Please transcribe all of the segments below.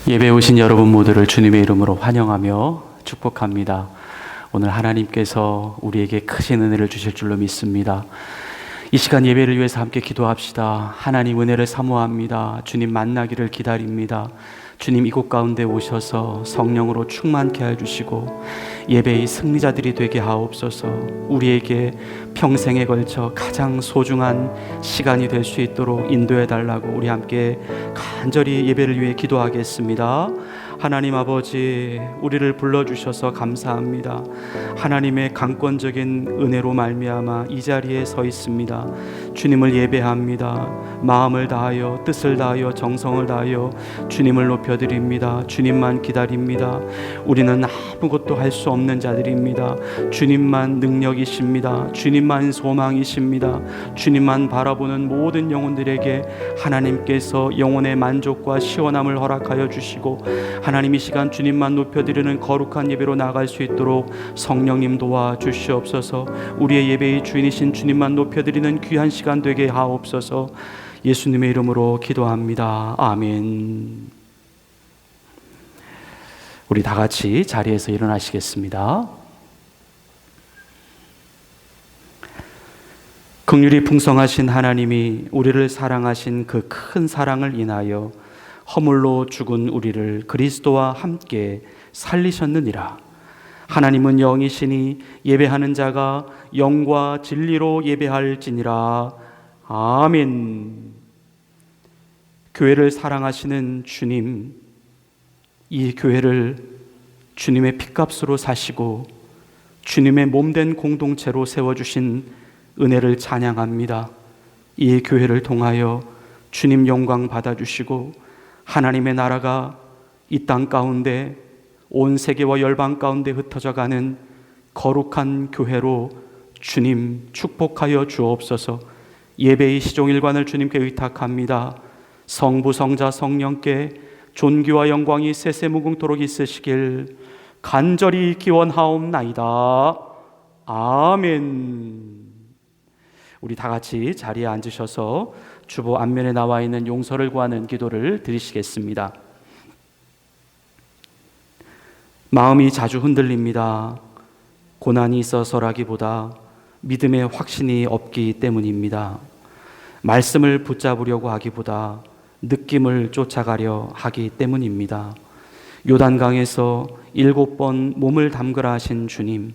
예배 오신 여러분 모두를 주님의 이름으로 환영하며 축복합니다. 오늘 하나님께서 우리에게 크신 은혜를 주실 줄로 믿습니다. 이 시간 예배를 위해서 함께 기도합시다. 하나님 은혜를 사모합니다. 주님 만나기를 기다립니다. 주님 이곳 가운데 오셔서 성령으로 충만케 해주시고 예배의 승리자들이 되게 하옵소서. 우리에게 평생에 걸쳐 가장 소중한 시간이 될 수 있도록 인도해 달라고 우리 함께 간절히 예배를 위해 기도하겠습니다. 하나님 아버지, 우리를 불러주셔서 감사합니다. 하나님의 강권적인 은혜로 말미암아 이 자리에 서 있습니다. 주님을 예배합니다. 마음을 다하여 뜻을 다하여 정성을 다하여 주님을 높여드립니다. 주님만 기다립니다. 우리는 아무것도 할 수 없는 자들입니다. 주님만 능력이십니다. 주님만 소망이십니다. 주님만 바라보는 모든 영혼들에게 하나님께서 영혼의 만족과 시원함을 허락하여 주시고, 하나님 이 시간 주님만 높여드리는 거룩한 예배로 나갈 수 있도록 성령님 도와주시옵소서. 우리의 예배의 주인이신 주님만 높여드리는 귀한 시간 되게 하옵소서. 예수님의 이름으로 기도합니다. 아멘. 우리 다 같이 자리에서 일어나시겠습니다. 긍휼이 풍성하신 하나님이 우리를 사랑하신 그 큰 사랑을 인하여 허물로 죽은 우리를 그리스도와 함께 살리셨느니라. 하나님은 영이시니 예배하는 자가 영과 진리로 예배할지니라. 아멘. 교회를 사랑하시는 주님, 이 교회를 주님의 핏값으로 사시고 주님의 몸된 공동체로 세워주신 은혜를 찬양합니다. 이 교회를 통하여 주님 영광 받아주시고 하나님의 나라가 이 땅 가운데 온 세계와 열방 가운데 흩어져가는 거룩한 교회로 주님 축복하여 주옵소서. 예배의 시종일관을 주님께 의탁합니다. 성부 성자 성령께 존귀와 영광이 세세무궁토록 있으시길 간절히 기원하옵나이다. 아멘. 우리 다 같이 자리에 앉으셔서 주보 앞면에 나와 있는 용서를 구하는 기도를 드리시겠습니다. 마음이 자주 흔들립니다. 고난이 있어서라기보다 믿음의 확신이 없기 때문입니다. 말씀을 붙잡으려고 하기보다 느낌을 쫓아가려 하기 때문입니다. 요단강에서 7번 몸을 담그라 하신 주님,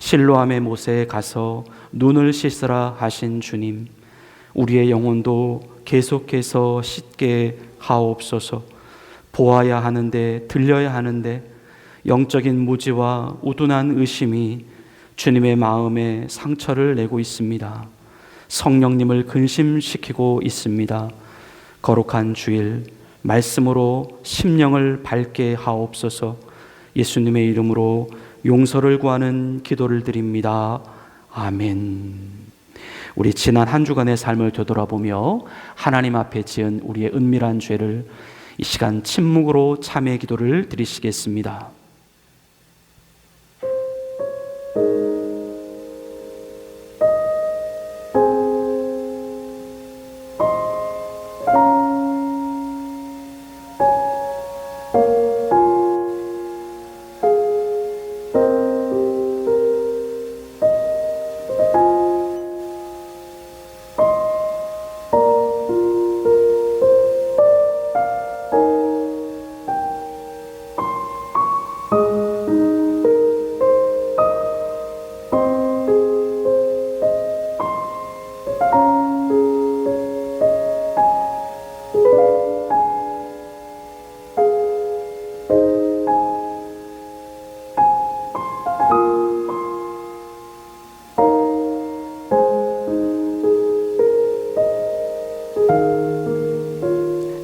실로암의 못에 가서 눈을 씻으라 하신 주님, 우리의 영혼도 계속해서 씻게 하옵소서. 보아야 하는데 들려야 하는데 영적인 무지와 우둔한 의심이 주님의 마음에 상처를 내고 있습니다. 성령님을 근심시키고 있습니다. 거룩한 주일 말씀으로 심령을 밝게 하옵소서. 예수님의 이름으로 용서를 구하는 기도를 드립니다. 아멘. 우리 지난 한 주간의 삶을 되돌아보며 하나님 앞에 지은 우리의 은밀한 죄를 이 시간 침묵으로 참회 기도를 드리시겠습니다.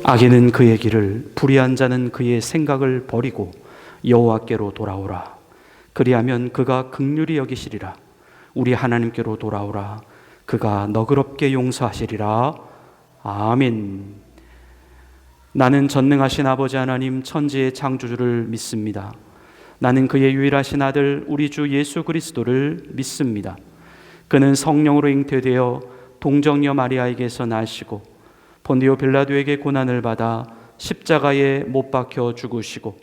악인은 그의 길을, 불의한 자는 그의 생각을 버리고 여호와께로 돌아오라. 그리하면 그가 긍휼히 여기시리라. 우리 하나님께로 돌아오라. 그가 너그럽게 용서하시리라. 아멘. 나는 전능하신 아버지 하나님 천지의 창조주를 믿습니다. 나는 그의 유일하신 아들 우리 주 예수 그리스도를 믿습니다. 그는 성령으로 잉태되어 동정녀 마리아에게서 나시고 본디오 빌라도에게 고난을 받아 십자가에 못 박혀 죽으시고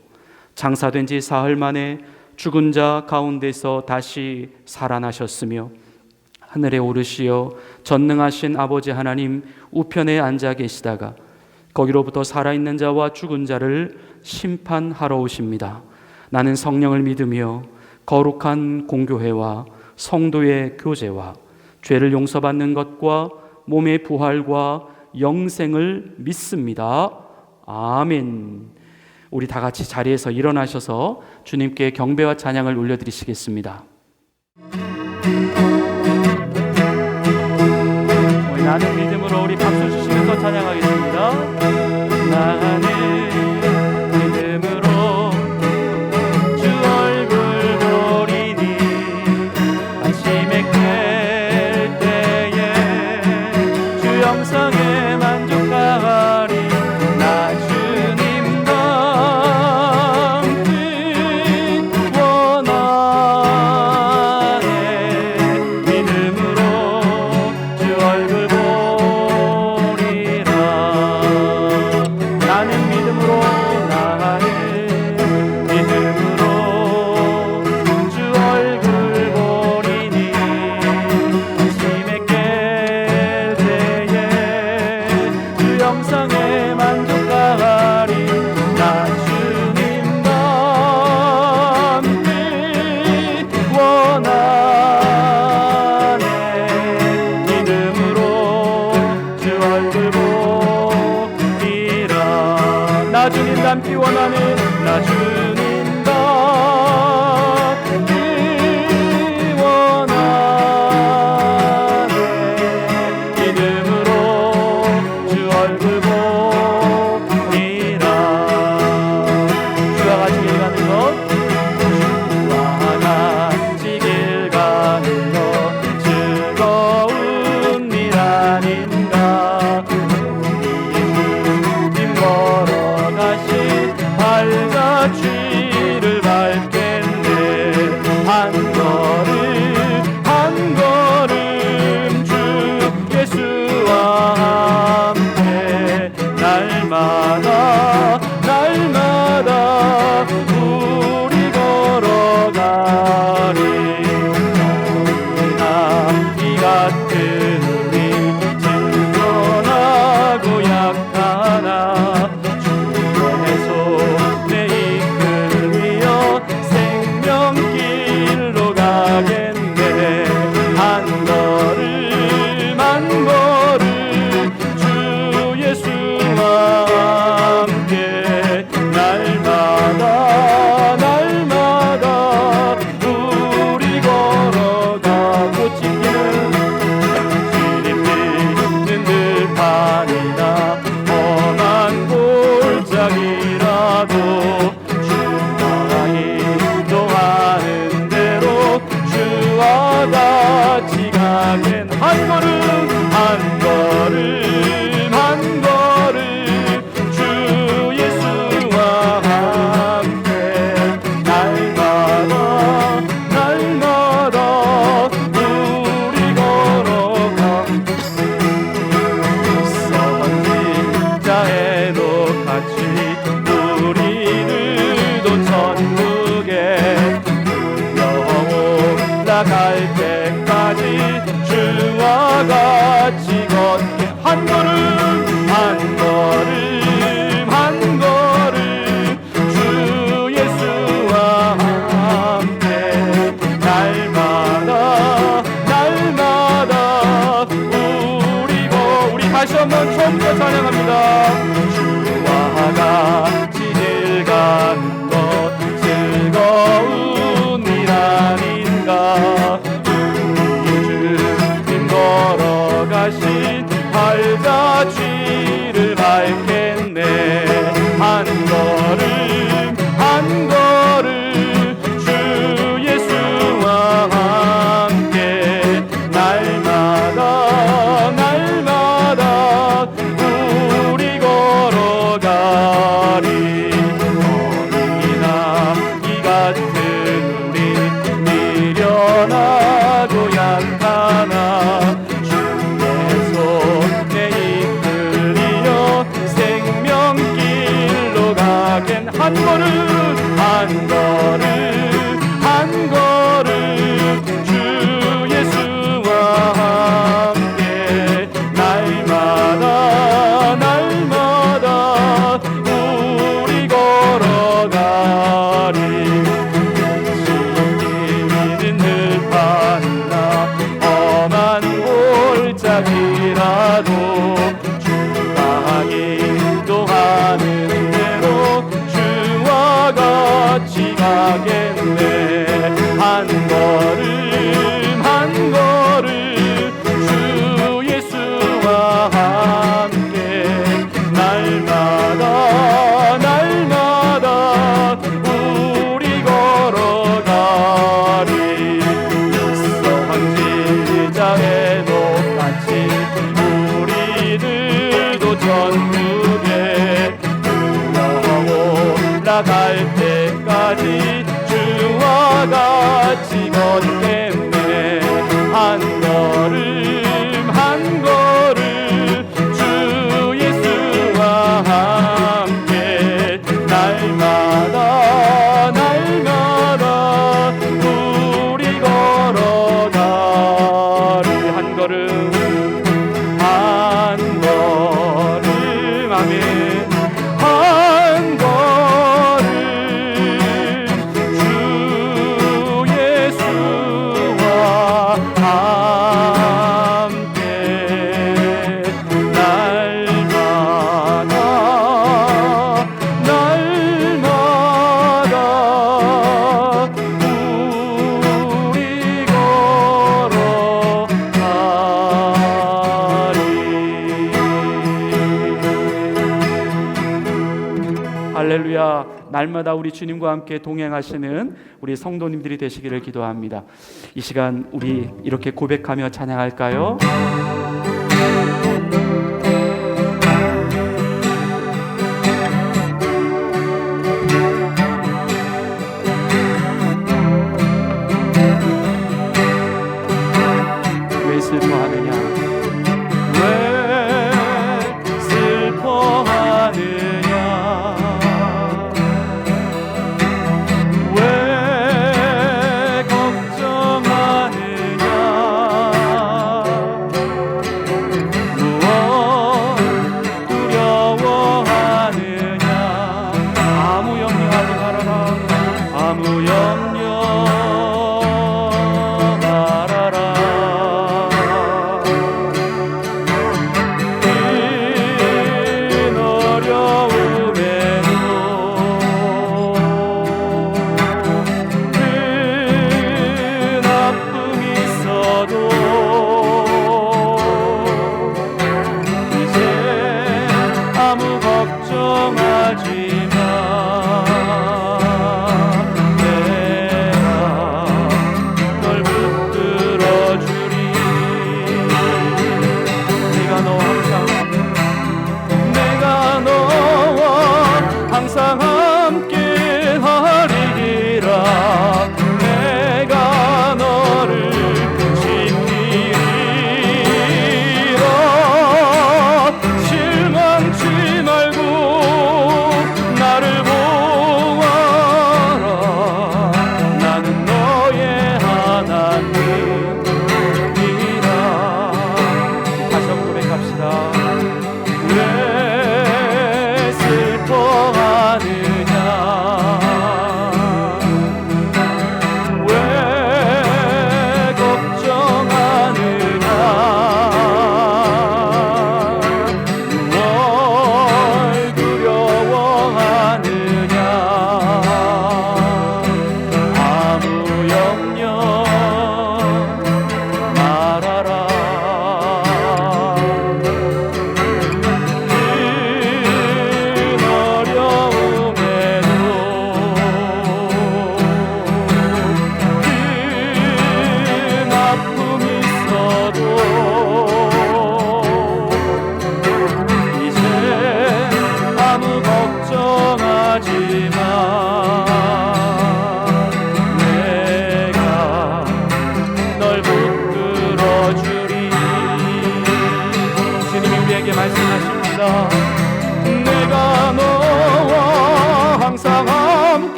장사된 지 사흘 만에 죽은 자 가운데서 다시 살아나셨으며 하늘에 오르시어 전능하신 아버지 하나님 우편에 앉아 계시다가 거기로부터 살아있는 자와 죽은 자를 심판하러 오십니다. 나는 성령을 믿으며 거룩한 공교회와 성도의 교제와 죄를 용서받는 것과 몸의 부활과 영생을 믿습니다. 아멘. 우리 다 같이 자리에서 일어나셔서 주님께 경배와 찬양을 올려드리시겠습니다. 나는 믿음으로 우리 박수 주시면서 찬양하겠습니다. 나는 믿음으로 주 얼굴 보리니 아침에 깰 때에 주 영성에 만족하리. 나 주님과 함께 원하네. 믿음으로 주 얼굴 나 주님 닮기 원하는 나 주님 닮기 원하네. 믿음으로 주 얼굴 보리라. 주와 같이 길 가는 것, 주와 같이 길 가는 것 즐거운 일 아닌가. 밝아 주님 한 걸음 한 걸음 한 걸음 주 예수와 함께 날마다 날마다 우리 걸어가리. 신이 늘 판나 험한 골짜기라도 주가 인도하는 대로 주와 같이 가겠네. 한 걸음 한 걸음 주 예수와 함께 날마다 날마다 우리 걸어가리. 육성 지장에 높같이 우리들도 전국에 올라갈 때까지 주와 같이 걷겠네. 한 걸음 한 걸음 주 예수와 함께 날마다 날마다 우리 걸어가리. 한 걸음 한 걸음 아멘. 한 걸음 주 예수와 함께 날마다 날마다 우리 걸어가리. 할렐루야. 날마다 우리 주님과 함께 동행하시는 우리 성도님들이 되시기를 기도합니다. 이 시간 우리 이렇게 고백하며 찬양할까요? 왜 슬퍼하느냐 왜 슬퍼하느냐 왜 걱정하느냐 무엇 두려워하느냐 아무 염려하지 말아라 아무 염려 말아라. 큰 어려움에도 큰 아픔이 있어도 이제 아무 걱정하지 마. 내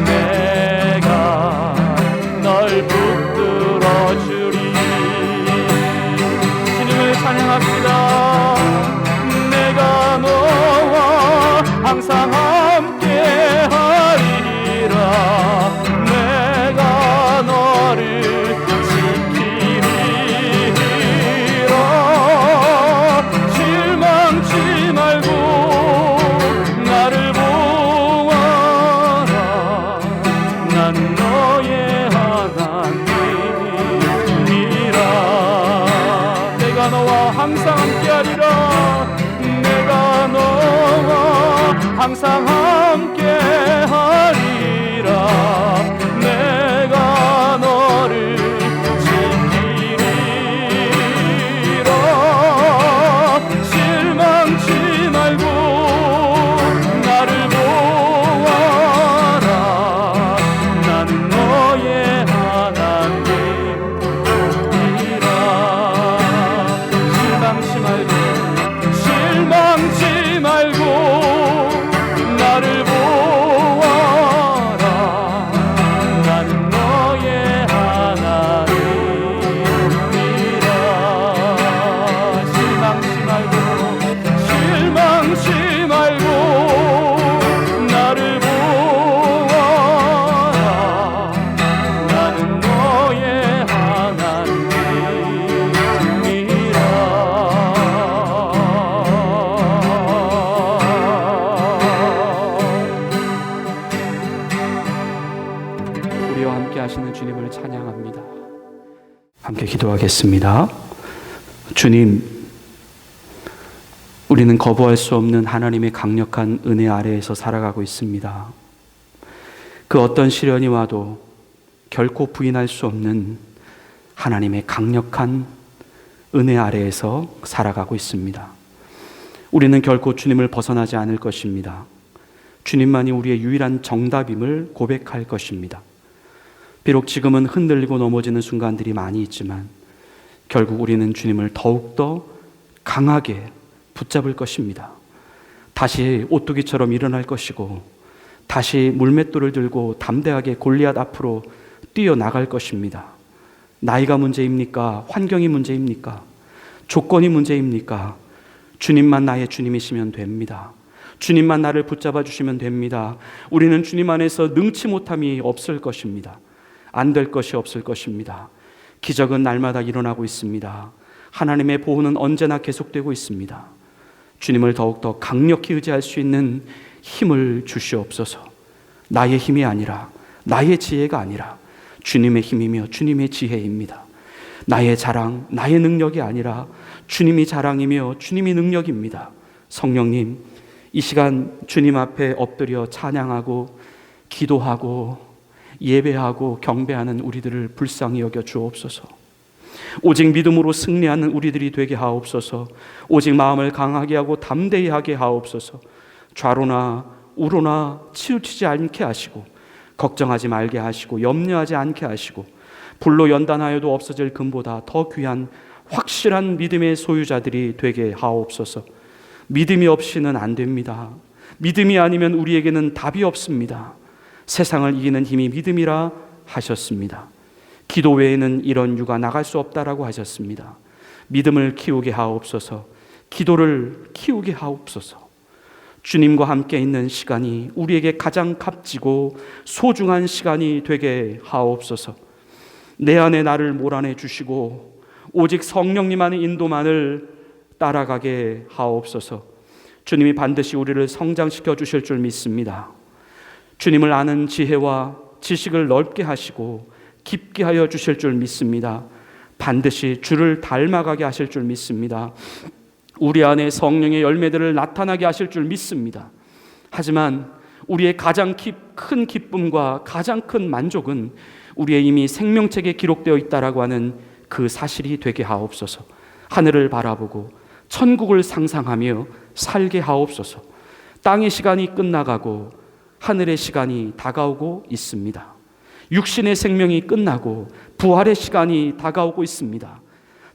내가 널 붙들어 주리. 주님을 찬양합시다. 내가 너와 항상 함께 하리라. 내가 너를 지키리라. 실망치 말고 나를 보아라. 난 너의 하나님이라. 내가 너와 항상 함께하리라. 내가 너와 항상 함께하리라. 내가 너를 지키리라. 실망치 말고 나를 보아라. 나는 너의 하나님이라. 실망치 말고 실망치 말고 나를 보아라. 나는 너의 하나님이라. 실망치 말고 실망치 말고 나를 보아라. 나는 너의 하나님이라. 우리와 함께 하시는 주님을 찬양합니다. 함께 기도하겠습니다. 주님, 우리는 거부할 수 없는 하나님의 강력한 은혜 아래에서 살아가고 있습니다. 그 어떤 시련이 와도 결코 부인할 수 없는 하나님의 강력한 은혜 아래에서 살아가고 있습니다. 우리는 결코 주님을 벗어나지 않을 것입니다. 주님만이 우리의 유일한 정답임을 고백할 것입니다. 비록 지금은 흔들리고 넘어지는 순간들이 많이 있지만 결국 우리는 주님을 더욱더 강하게 붙잡을 것입니다. 다시 오뚜기처럼 일어날 것이고 다시 물맷돌을 들고 담대하게 골리앗 앞으로 뛰어나갈 것입니다. 나이가 문제입니까? 환경이 문제입니까? 조건이 문제입니까? 주님만 나의 주님이시면 됩니다. 주님만 나를 붙잡아 주시면 됩니다. 우리는 주님 안에서 능치 못함이 없을 것입니다. 안 될 것이 없을 것입니다. 기적은 날마다 일어나고 있습니다. 하나님의 보호는 언제나 계속되고 있습니다. 주님을 더욱더 강력히 의지할 수 있는 힘을 주시옵소서. 나의 힘이 아니라, 나의 지혜가 아니라 주님의 힘이며 주님의 지혜입니다. 나의 자랑, 나의 능력이 아니라 주님이 자랑이며 주님이 능력입니다. 성령님, 이 시간 주님 앞에 엎드려 찬양하고 기도하고 예배하고 경배하는 우리들을 불쌍히 여겨 주옵소서. 오직 믿음으로 승리하는 우리들이 되게 하옵소서. 오직 마음을 강하게 하고 담대히 하게 하옵소서. 좌로나 우로나 치우치지 않게 하시고 걱정하지 말게 하시고 염려하지 않게 하시고 불로 연단하여도 없어질 금보다 더 귀한 확실한 믿음의 소유자들이 되게 하옵소서. 믿음이 없이는 안 됩니다. 믿음이 아니면 우리에게는 답이 없습니다. 세상을 이기는 힘이 믿음이라 하셨습니다. 기도 외에는 이런 유가 나갈 수 없다라고 하셨습니다. 믿음을 키우게 하옵소서. 기도를 키우게 하옵소서. 주님과 함께 있는 시간이 우리에게 가장 값지고 소중한 시간이 되게 하옵소서. 내 안에 나를 몰아내 주시고 오직 성령님만의 인도만을 따라가게 하옵소서. 주님이 반드시 우리를 성장시켜 주실 줄 믿습니다. 주님을 아는 지혜와 지식을 넓게 하시고 깊게 하여 주실 줄 믿습니다. 반드시 주를 닮아가게 하실 줄 믿습니다. 우리 안에 성령의 열매들을 나타나게 하실 줄 믿습니다. 하지만 우리의 가장 큰 기쁨과 가장 큰 만족은 우리의 이미 생명책에 기록되어 있다라고 하는 그 사실이 되게 하옵소서. 하늘을 바라보고 천국을 상상하며 살게 하옵소서. 땅의 시간이 끝나가고 하늘의 시간이 다가오고 있습니다. 육신의 생명이 끝나고 부활의 시간이 다가오고 있습니다.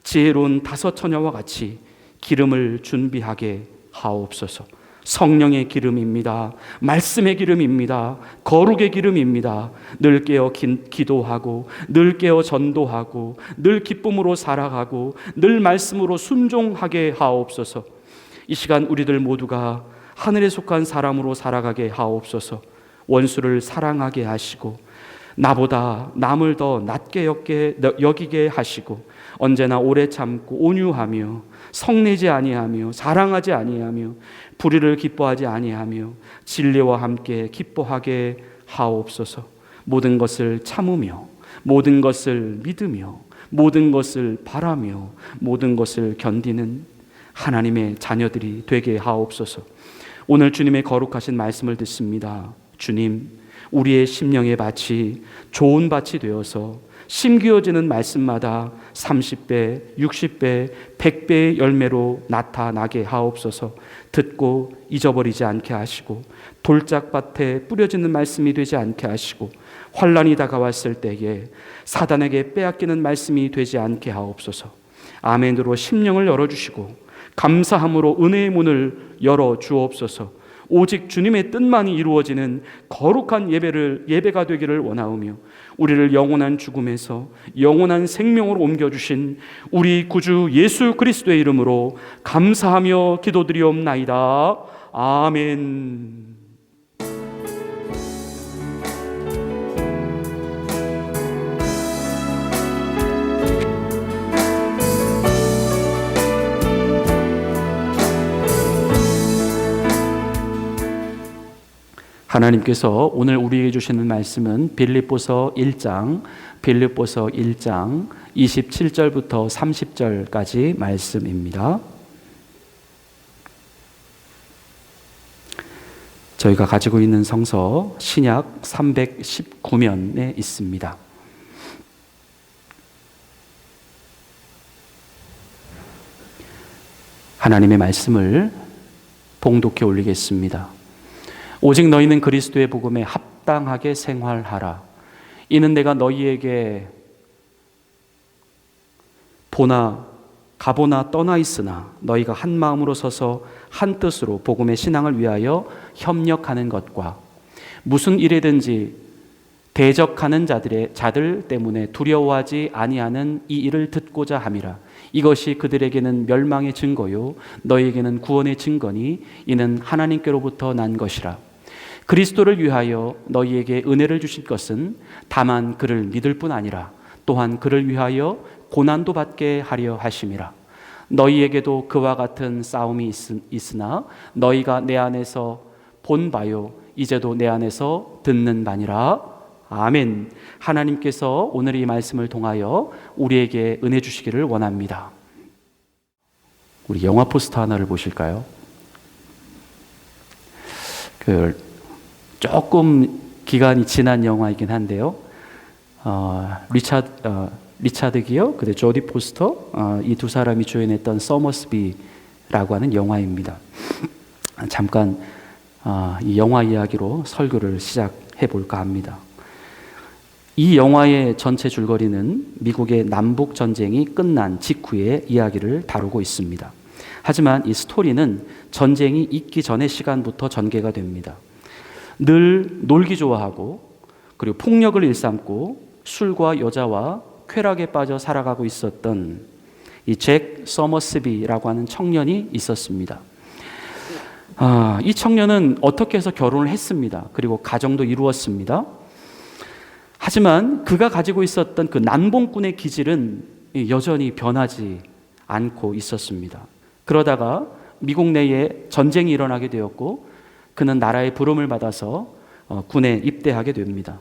지혜로운 다섯 처녀와 같이 기름을 준비하게 하옵소서. 성령의 기름입니다. 말씀의 기름입니다. 거룩의 기름입니다. 늘 깨어 기도하고, 늘 깨어 전도하고, 늘 기쁨으로 살아가고, 늘 말씀으로 순종하게 하옵소서. 이 시간 우리들 모두가 하늘에 속한 사람으로 살아가게 하옵소서. 원수를 사랑하게 하시고, 나보다 남을 더 낮게 여기게 하시고, 언제나 오래 참고 온유하며 성내지 아니하며 자랑하지 아니하며 불의를 기뻐하지 아니하며 진리와 함께 기뻐하게 하옵소서. 모든 것을 참으며, 모든 것을 믿으며, 모든 것을 바라며, 모든 것을 견디는 하나님의 자녀들이 되게 하옵소서. 오늘 주님의 거룩하신 말씀을 듣습니다. 주님, 우리의 심령의 밭이 좋은 밭이 되어서 심기어지는 말씀마다 30배, 60배, 100배의 열매로 나타나게 하옵소서. 듣고 잊어버리지 않게 하시고, 돌짝밭에 뿌려지는 말씀이 되지 않게 하시고, 환난이 다가왔을 때에 사단에게 빼앗기는 말씀이 되지 않게 하옵소서. 아멘으로 심령을 열어주시고 감사함으로 은혜의 문을 열어 주옵소서. 오직 주님의 뜻만이 이루어지는 거룩한 예배가 되기를 원하오며, 우리를 영원한 죽음에서 영원한 생명으로 옮겨주신 우리 구주 예수 그리스도의 이름으로 감사하며 기도드리옵나이다. 아멘. 하나님께서 오늘 우리에게 주시는 말씀은 빌립보서 1장 27절부터 30절까지 말씀입니다. 저희가 가지고 있는 성서 신약 319면에 있습니다. 하나님의 말씀을 봉독해 올리겠습니다. 오직 너희는 그리스도의 복음에 합당하게 생활하라. 이는 내가 너희에게 가보나 떠나 있으나 너희가 한 마음으로 서서 한 뜻으로 복음의 신앙을 위하여 협력하는 것과 무슨 일에든지 대적하는 자들 때문에 두려워하지 아니하는 이 일을 듣고자 함이라. 이것이 그들에게는 멸망의 증거요 너희에게는 구원의 증거니 이는 하나님께로부터 난 것이라. 그리스도를 위하여 너희에게 은혜를 주실 것은 다만 그를 믿을 뿐 아니라 또한 그를 위하여 고난도 받게 하려 하심이라. 너희에게도 그와 같은 싸움이 있으나 너희가 내 안에서 본 바요 이제도 내 안에서 듣는 바니라. 아멘. 하나님께서 오늘 이 말씀을 통하여 우리에게 은혜 주시기를 원합니다. 우리 영화 포스터 하나를 보실까요? 조금 기간이 지난 영화이긴 한데요. 리차드 기어, 그리고 조디 포스터, 이 두 사람이 주연했던 서머스비라고 하는 영화입니다. 잠깐 이 영화 이야기로 설교를 시작해 볼까 합니다. 이 영화의 전체 줄거리는 미국의 남북 전쟁이 끝난 직후의 이야기를 다루고 있습니다. 하지만 이 스토리는 전쟁이 있기 전의 시간부터 전개가 됩니다. 늘 놀기 좋아하고 그리고 폭력을 일삼고 술과 여자와 쾌락에 빠져 살아가고 있었던 이 잭 서머스비라고 하는 청년이 있었습니다. 이 청년은 어떻게 해서 결혼을 했습니다. 그리고 가정도 이루었습니다. 하지만 그가 가지고 있었던 그 남봉꾼의 기질은 여전히 변하지 않고 있었습니다. 그러다가 미국 내에 전쟁이 일어나게 되었고 그는 나라의 부름을 받아서 군에 입대하게 됩니다.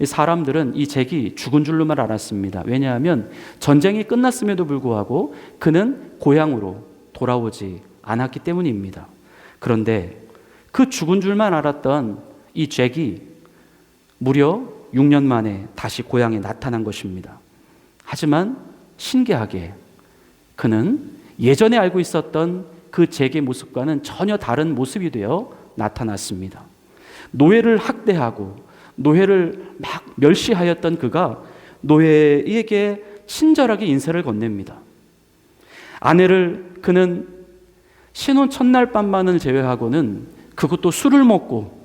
사람들은 이 잭이 죽은 줄로만 알았습니다. 왜냐하면 전쟁이 끝났음에도 불구하고 그는 고향으로 돌아오지 않았기 때문입니다. 그런데 그 죽은 줄만 알았던 이 잭이 무려 6년 만에 다시 고향에 나타난 것입니다. 하지만 신기하게 그는 예전에 알고 있었던 그 잭의 모습과는 전혀 다른 모습이 되어 나타났습니다. 노예를 학대하고 노예를 막 멸시하였던 그가 노예에게 친절하게 인사를 건넵니다. 아내를 그는 신혼 첫날 밤만을 제외하고는 그것도 술을 먹고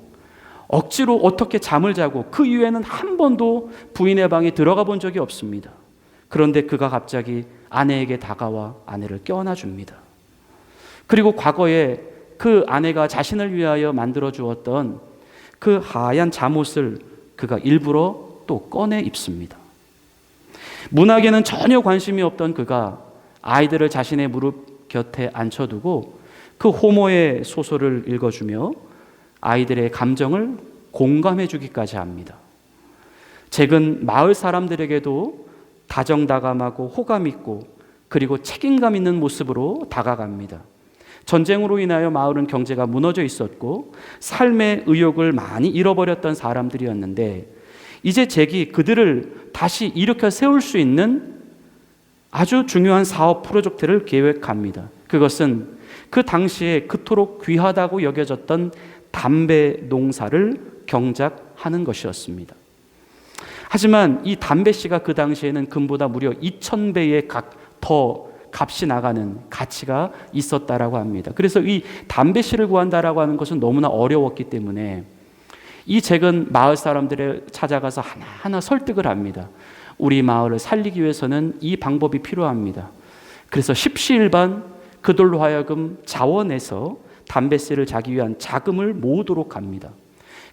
억지로 어떻게 잠을 자고 그 이후에는 한 번도 부인의 방에 들어가 본 적이 없습니다. 그런데 그가 갑자기 아내에게 다가와 아내를 껴안아 줍니다. 그리고 과거에 그 아내가 자신을 위하여 만들어 주었던 그 하얀 잠옷을 그가 일부러 또 꺼내 입습니다. 문학에는 전혀 관심이 없던 그가 아이들을 자신의 무릎 곁에 앉혀두고 그 호모의 소설을 읽어주며 아이들의 감정을 공감해 주기까지 합니다. 잭은 마을 사람들에게도 다정다감하고 호감 있고 그리고 책임감 있는 모습으로 다가갑니다. 전쟁으로 인하여 마을은 경제가 무너져 있었고 삶의 의욕을 많이 잃어버렸던 사람들이었는데 이제 잭이 그들을 다시 일으켜 세울 수 있는 아주 중요한 사업 프로젝트를 계획합니다. 그것은 그 당시에 그토록 귀하다고 여겨졌던 담배 농사를 경작하는 것이었습니다. 하지만 이 담배씨가 그 당시에는 금보다 무려 2000배의 더 값이 나가는 가치가 있었다라고 합니다. 그래서 이 담배씨를 구한다라고 하는 것은 너무나 어려웠기 때문에 이 잭은 마을 사람들을 찾아가서 하나하나 설득을 합니다. 우리 마을을 살리기 위해서는 이 방법이 필요합니다. 그래서 십시일반 그들로 하여금 자원해서 담배씨를 자기 위한 자금을 모으도록 합니다.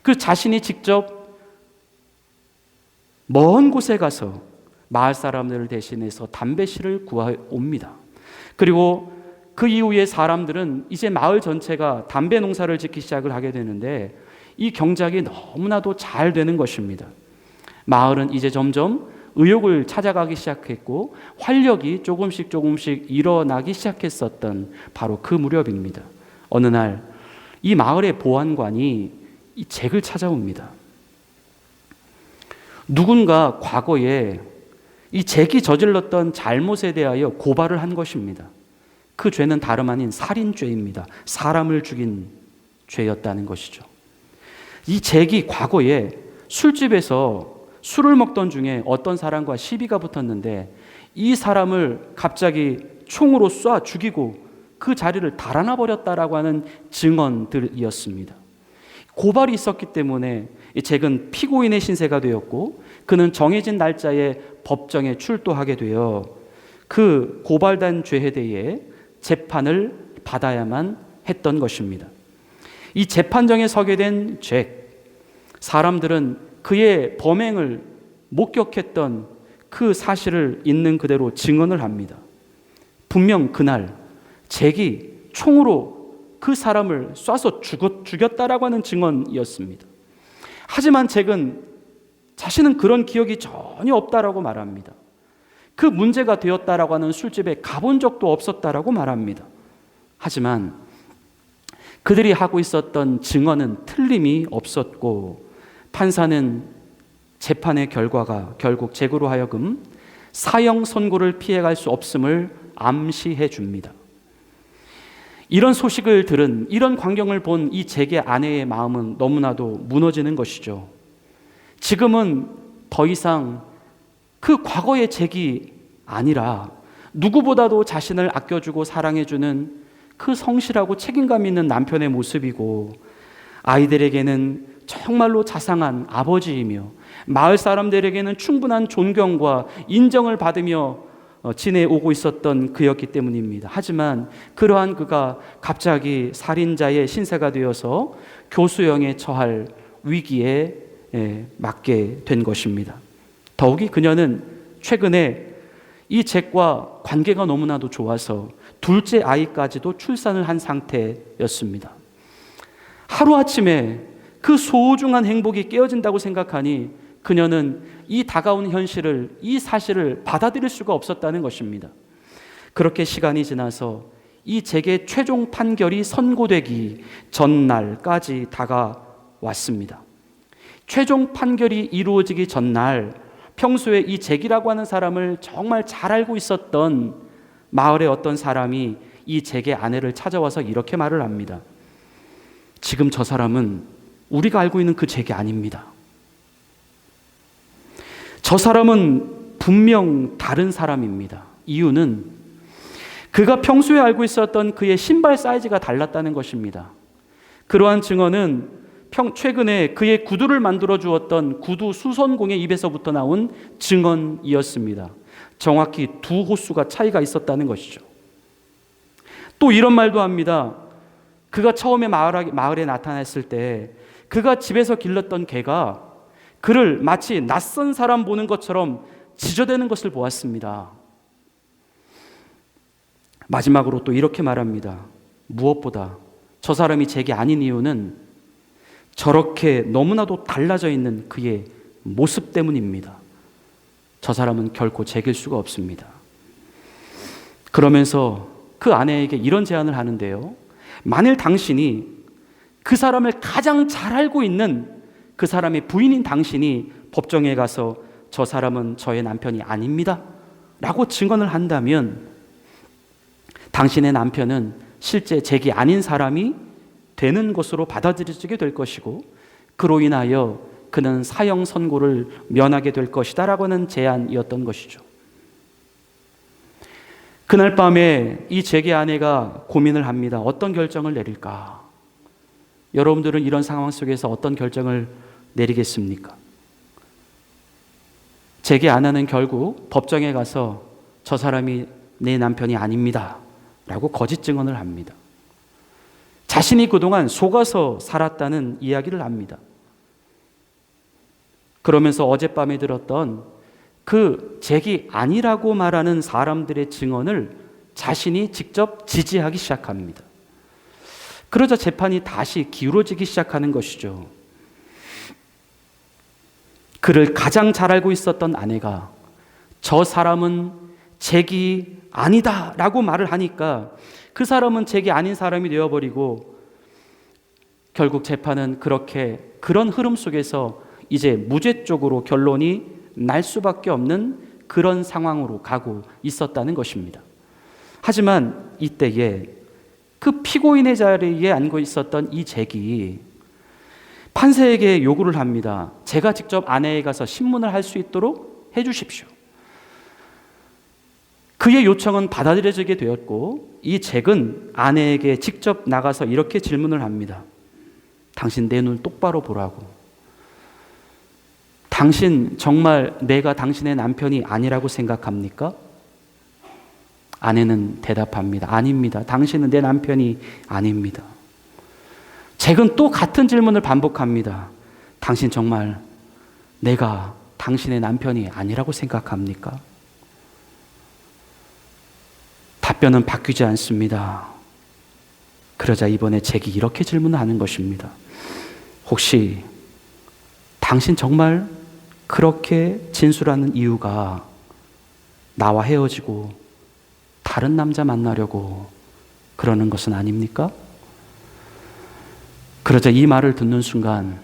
그 자신이 직접 먼 곳에 가서 마을 사람들을 대신해서 담배씨를 구해옵니다. 그리고 그 이후에 사람들은 이제 마을 전체가 담배 농사를 짓기 시작을 하게 되는데 이 경작이 너무나도 잘 되는 것입니다. 마을은 이제 점점 의욕을 찾아가기 시작했고 활력이 조금씩 일어나기 시작했었던 바로 그 무렵입니다. 어느 날 이 마을의 보안관이 이 잭을 찾아옵니다. 누군가 과거에 이 잭이 저질렀던 잘못에 대하여 고발을 한 것입니다. 그 죄는 다름 아닌 살인죄입니다. 사람을 죽인 죄였다는 것이죠. 이 잭이 과거에 술집에서 술을 먹던 중에 어떤 사람과 시비가 붙었는데 이 사람을 갑자기 총으로 쏴 죽이고 그 자리를 달아나 버렸다라고 하는 증언들이었습니다. 고발이 있었기 때문에 잭은 피고인의 신세가 되었고 그는 정해진 날짜에 법정에 출두하게 되어 그 고발된 죄에 대해 재판을 받아야만 했던 것입니다. 이 재판정에 서게 된 잭, 사람들은 그의 범행을 목격했던 그 사실을 있는 그대로 증언을 합니다. 분명 그날 잭이 총으로 그 사람을 쏴서 죽였다라고 하는 증언이었습니다. 하지만 잭은 자신은 그런 기억이 전혀 없다라고 말합니다. 그 문제가 되었다라고 하는 술집에 가본 적도 없었다라고 말합니다. 하지만 그들이 하고 있었던 증언은 틀림이 없었고 판사는 재판의 결과가 결국 잭으로 하여금 사형 선고를 피해갈 수 없음을 암시해 줍니다. 이런 소식을 들은, 이런 광경을 본 이 잭의 아내의 마음은 너무나도 무너지는 것이죠. 지금은 더 이상 그 과거의 잭이 아니라 누구보다도 자신을 아껴주고 사랑해주는 그 성실하고 책임감 있는 남편의 모습이고 아이들에게는 정말로 자상한 아버지이며 마을 사람들에게는 충분한 존경과 인정을 받으며 지내오고 있었던 그였기 때문입니다. 하지만 그러한 그가 갑자기 살인자의 신세가 되어서 교수형에 처할 위기에 맞게 된 것입니다. 더욱이 그녀는 최근에 이 잭과 관계가 너무나도 좋아서 둘째 아이까지도 출산을 한 상태였습니다. 하루아침에 그 소중한 행복이 깨어진다고 생각하니 그녀는 이 다가온 현실을, 이 사실을 받아들일 수가 없었다는 것입니다. 그렇게 시간이 지나서 이 잭의 최종 판결이 선고되기 전날까지 다가왔습니다. 최종 판결이 이루어지기 전날 평소에 이 잭이라고 하는 사람을 정말 잘 알고 있었던 마을의 어떤 사람이 이 잭의 아내를 찾아와서 이렇게 말을 합니다. 지금 저 사람은 우리가 알고 있는 그 잭이 아닙니다. 저 사람은 분명 다른 사람입니다. 이유는 그가 평소에 알고 있었던 그의 신발 사이즈가 달랐다는 것입니다. 그러한 증언은 최근에 그의 구두를 만들어 주었던 구두 수선공의 입에서부터 나온 증언이었습니다. 정확히 2호수가 차이가 있었다는 것이죠. 또 이런 말도 합니다. 그가 처음에 마을에 나타났을 때 그가 집에서 길렀던 개가 그를 마치 낯선 사람 보는 것처럼 지저대는 것을 보았습니다. 마지막으로 또 이렇게 말합니다. 무엇보다 저 사람이 제게 아닌 이유는 저렇게 너무나도 달라져 있는 그의 모습 때문입니다. 저 사람은 결코 제길 수가 없습니다. 그러면서 그 아내에게 이런 제안을 하는데요. 만일 당신이 그 사람을 가장 잘 알고 있는 그 사람의 부인인 당신이 법정에 가서 저 사람은 저의 남편이 아닙니다 라고 증언을 한다면 당신의 남편은 실제 제게 아닌 사람이 되는 것으로 받아들여지게 될 것이고 그로 인하여 그는 사형 선고를 면하게 될 것이다 라고는 제안이었던 것이죠. 그날 밤에 이 제게 아내가 고민을 합니다. 어떤 결정을 내릴까? 여러분들은 이런 상황 속에서 어떤 결정을 내리겠습니까? 제게 아내는 결국 법정에 가서 저 사람이 내 남편이 아닙니다 라고 거짓 증언을 합니다. 자신이 그동안 속아서 살았다는 이야기를 합니다. 그러면서 어젯밤에 들었던 그 제기 아니라고 말하는 사람들의 증언을 자신이 직접 지지하기 시작합니다. 그러자 재판이 다시 기울어지기 시작하는 것이죠. 그를 가장 잘 알고 있었던 아내가 저 사람은 제기 아니다 라고 말을 하니까 그 사람은 제기 아닌 사람이 되어버리고 결국 재판은 그런 흐름 속에서 이제 무죄 쪽으로 결론이 날 수밖에 없는 그런 상황으로 가고 있었다는 것입니다. 하지만 이때에 그 피고인의 자리에 앉고 있었던 이 잭이 판사에게 요구를 합니다. 제가 직접 아내에 가서 신문을 할 수 있도록 해주십시오. 그의 요청은 받아들여지게 되었고 이 잭은 아내에게 직접 나가서 이렇게 질문을 합니다. 당신 내 눈 똑바로 보라고. 당신 정말 내가 당신의 남편이 아니라고 생각합니까? 아내는 대답합니다. 아닙니다. 당신은 내 남편이 아닙니다. 잭은 또 같은 질문을 반복합니다. 당신 정말 내가 당신의 남편이 아니라고 생각합니까? 답변은 바뀌지 않습니다. 그러자 이번에 잭이 이렇게 질문하는 것입니다. 혹시 당신 정말 그렇게 진술하는 이유가 나와 헤어지고 다른 남자 만나려고 그러는 것은 아닙니까? 그러자 이 말을 듣는 순간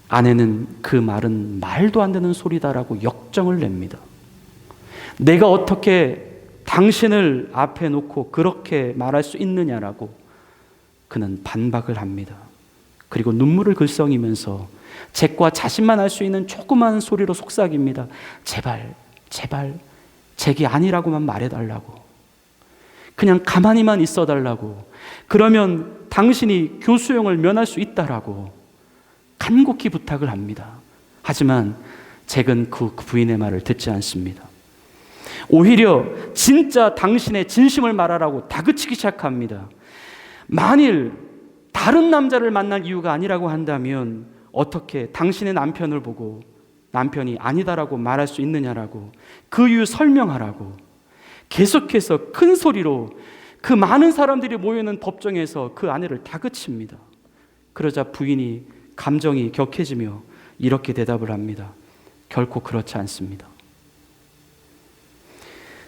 아내는 그 말은 말도 안 되는 소리다라고 역정을 냅니다. 내가 어떻게 당신을 앞에 놓고 그렇게 말할 수 있느냐라고 그는 반박을 합니다. 그리고 눈물을 글썽이면서 잭과 자신만 알 수 있는 조그만 소리로 속삭입니다. 제발 잭이 아니라고만 말해달라고. 그냥 가만히만 있어달라고. 그러면 당신이 교수형을 면할 수 있다라고 간곡히 부탁을 합니다. 하지만 잭은 그 부인의 말을 듣지 않습니다. 오히려 진짜 당신의 진심을 말하라고 다그치기 시작합니다. 만일 다른 남자를 만날 이유가 아니라고 한다면 어떻게 당신의 남편을 보고 남편이 아니다라고 말할 수 있느냐라고 그 이유 설명하라고 계속해서 큰 소리로 그 많은 사람들이 모여있는 법정에서 그 아내를 다그칩니다. 그러자 부인이 감정이 격해지며 이렇게 대답을 합니다. 결코 그렇지 않습니다.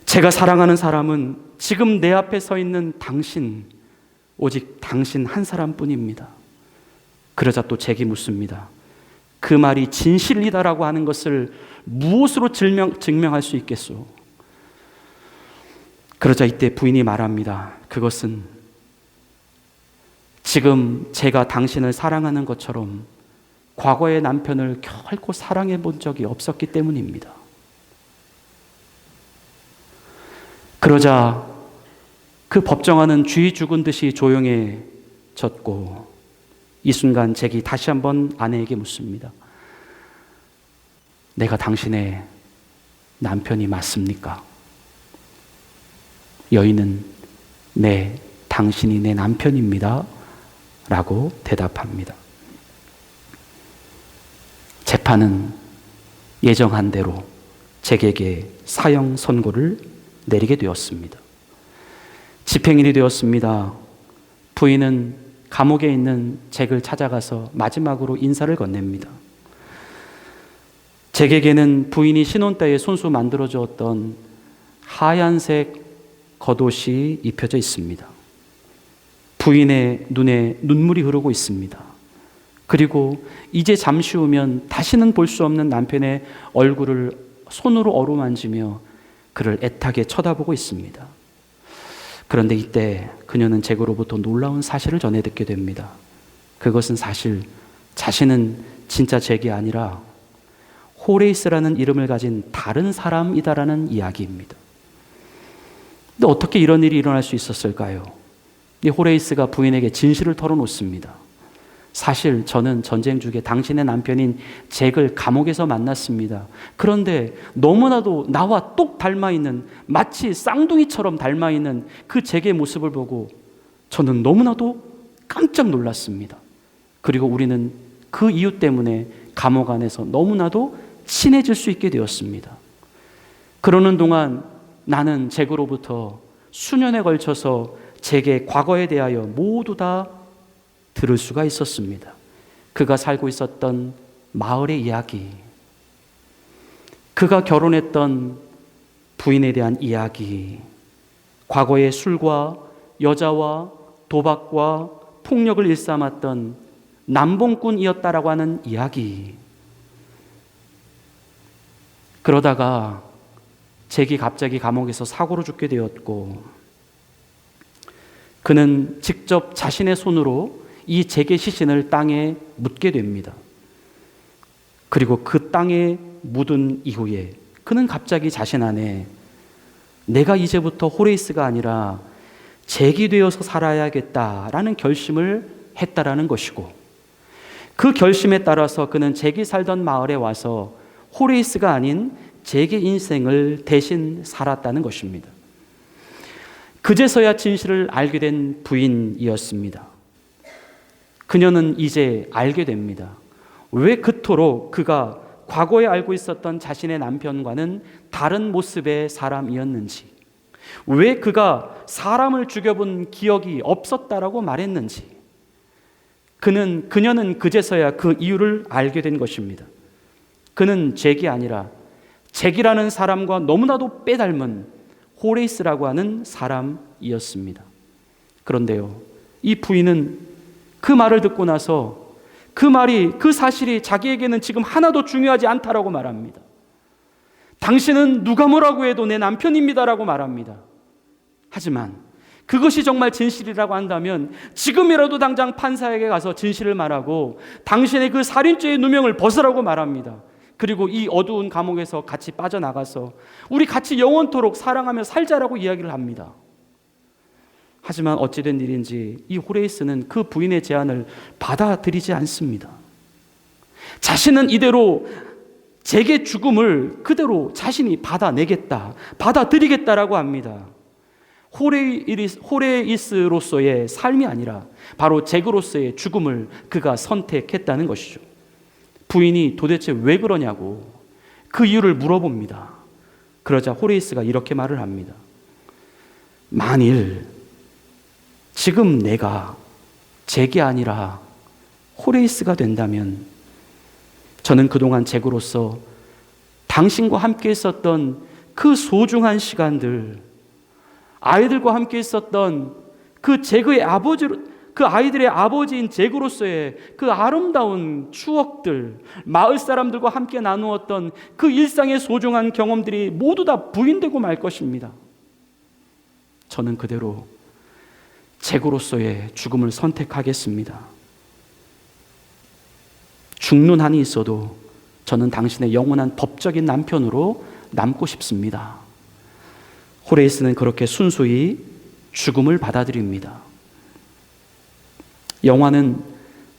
제가 사랑하는 사람은 지금 내 앞에 서 있는 당신, 오직 당신 한 사람뿐입니다. 그러자 또 잭이 묻습니다. 그 말이 진실이다라고 하는 것을 무엇으로 증명할 수 있겠소? 그러자 이때 부인이 말합니다. 그것은 지금 제가 당신을 사랑하는 것처럼 과거의 남편을 결코 사랑해 본 적이 없었기 때문입니다. 그러자 그 법정하는 쥐 죽은 듯이 조용해졌고, 이 순간 잭이 다시 한번 아내에게 묻습니다. 내가 당신의 남편이 맞습니까? 여인은 네, 당신이 내 남편입니다 라고 대답합니다. 재판은 예정한 대로 잭에게 사형 선고를 내리게 되었습니다. 집행일이 되었습니다. 부인은 감옥에 있는 잭을 찾아가서 마지막으로 인사를 건넵니다. 잭에게는 부인이 신혼 때에 손수 만들어 주었던 하얀색 겉옷이 입혀져 있습니다. 부인의 눈에 눈물이 흐르고 있습니다. 그리고 이제 잠시 후면 다시는 볼 수 없는 남편의 얼굴을 손으로 어루만지며 그를 애타게 쳐다보고 있습니다. 그런데 이때 그녀는 잭으로부터 놀라운 사실을 전해 듣게 됩니다. 그것은 사실 자신은 진짜 잭이 아니라 호레이스라는 이름을 가진 다른 사람이다라는 이야기입니다. 근데 어떻게 이런 일이 일어날 수 있었을까요? 이 호레이스가 부인에게 진실을 털어놓습니다. 사실 저는 전쟁 중에 당신의 남편인 잭을 감옥에서 만났습니다. 그런데 너무나도 나와 똑 닮아있는, 마치 쌍둥이처럼 닮아있는 그 잭의 모습을 보고 저는 너무나도 깜짝 놀랐습니다. 그리고 우리는 그 이유 때문에 감옥 안에서 너무나도 친해질 수 있게 되었습니다. 그러는 동안 나는 잭으로부터 수년에 걸쳐서 잭의 과거에 대하여 모두 다 들을 수가 있었습니다. 그가 살고 있었던 마을의 이야기, 그가 결혼했던 부인에 대한 이야기, 과거의 술과 여자와 도박과 폭력을 일삼았던 남봉꾼이었다라고 하는 이야기. 그러다가 잭이 갑자기 감옥에서 사고로 죽게 되었고, 그는 직접 자신의 손으로 이 잭의 시신을 땅에 묻게 됩니다. 그리고 그 땅에 묻은 이후에 그는 갑자기 자신 안에 내가 이제부터 호레이스가 아니라 잭이 되어서 살아야겠다라는 결심을 했다라는 것이고, 그 결심에 따라서 그는 잭이 살던 마을에 와서 호레이스가 아닌 잭의 인생을 대신 살았다는 것입니다. 그제서야 진실을 알게 된 부인이었습니다. 그녀는 이제 알게 됩니다. 왜 그토록 그가 과거에 알고 있었던 자신의 남편과는 다른 모습의 사람이었는지, 왜 그가 사람을 죽여본 기억이 없었다라고 말했는지, 그녀는 그제서야 그 이유를 알게 된 것입니다. 그는 잭이 아니라 잭이라는 사람과 너무나도 빼닮은 호레이스라고 하는 사람이었습니다. 그런데요, 이 부인은 그 말을 듣고 나서 그 사실이 자기에게는 지금 하나도 중요하지 않다라고 말합니다. 당신은 누가 뭐라고 해도 내 남편입니다라고 말합니다. 하지만 그것이 정말 진실이라고 한다면 지금이라도 당장 판사에게 가서 진실을 말하고 당신의 그 살인죄의 누명을 벗으라고 말합니다. 그리고 이 어두운 감옥에서 같이 빠져나가서 우리 같이 영원토록 사랑하며 살자라고 이야기를 합니다. 하지만 어찌된 일인지 이 호레이스는 그 부인의 제안을 받아들이지 않습니다. 자신은 이대로 잭의 죽음을 그대로 자신이 받아들이겠다라고 합니다. 호레이스로서의 삶이 아니라 바로 잭으로서의 죽음을 그가 선택했다는 것이죠. 부인이 도대체 왜 그러냐고 그 이유를 물어봅니다. 그러자 호레이스가 이렇게 말을 합니다. 만일 지금 내가 잭이 아니라 호레이스가 된다면 저는 그동안 잭으로서 당신과 함께 있었던 그 소중한 시간들, 아이들과 함께 있었던 그 잭의 그 아이들의 아버지인 잭으로서의 그 아름다운 추억들, 마을 사람들과 함께 나누었던 그 일상의 소중한 경험들이 모두 다 부인되고 말 것입니다. 저는 그대로 잭으로서의 죽음을 선택하겠습니다. 죽는 한이 있어도 저는 당신의 영원한 법적인 남편으로 남고 싶습니다. 호레이스는 그렇게 순수히 죽음을 받아들입니다. 영화는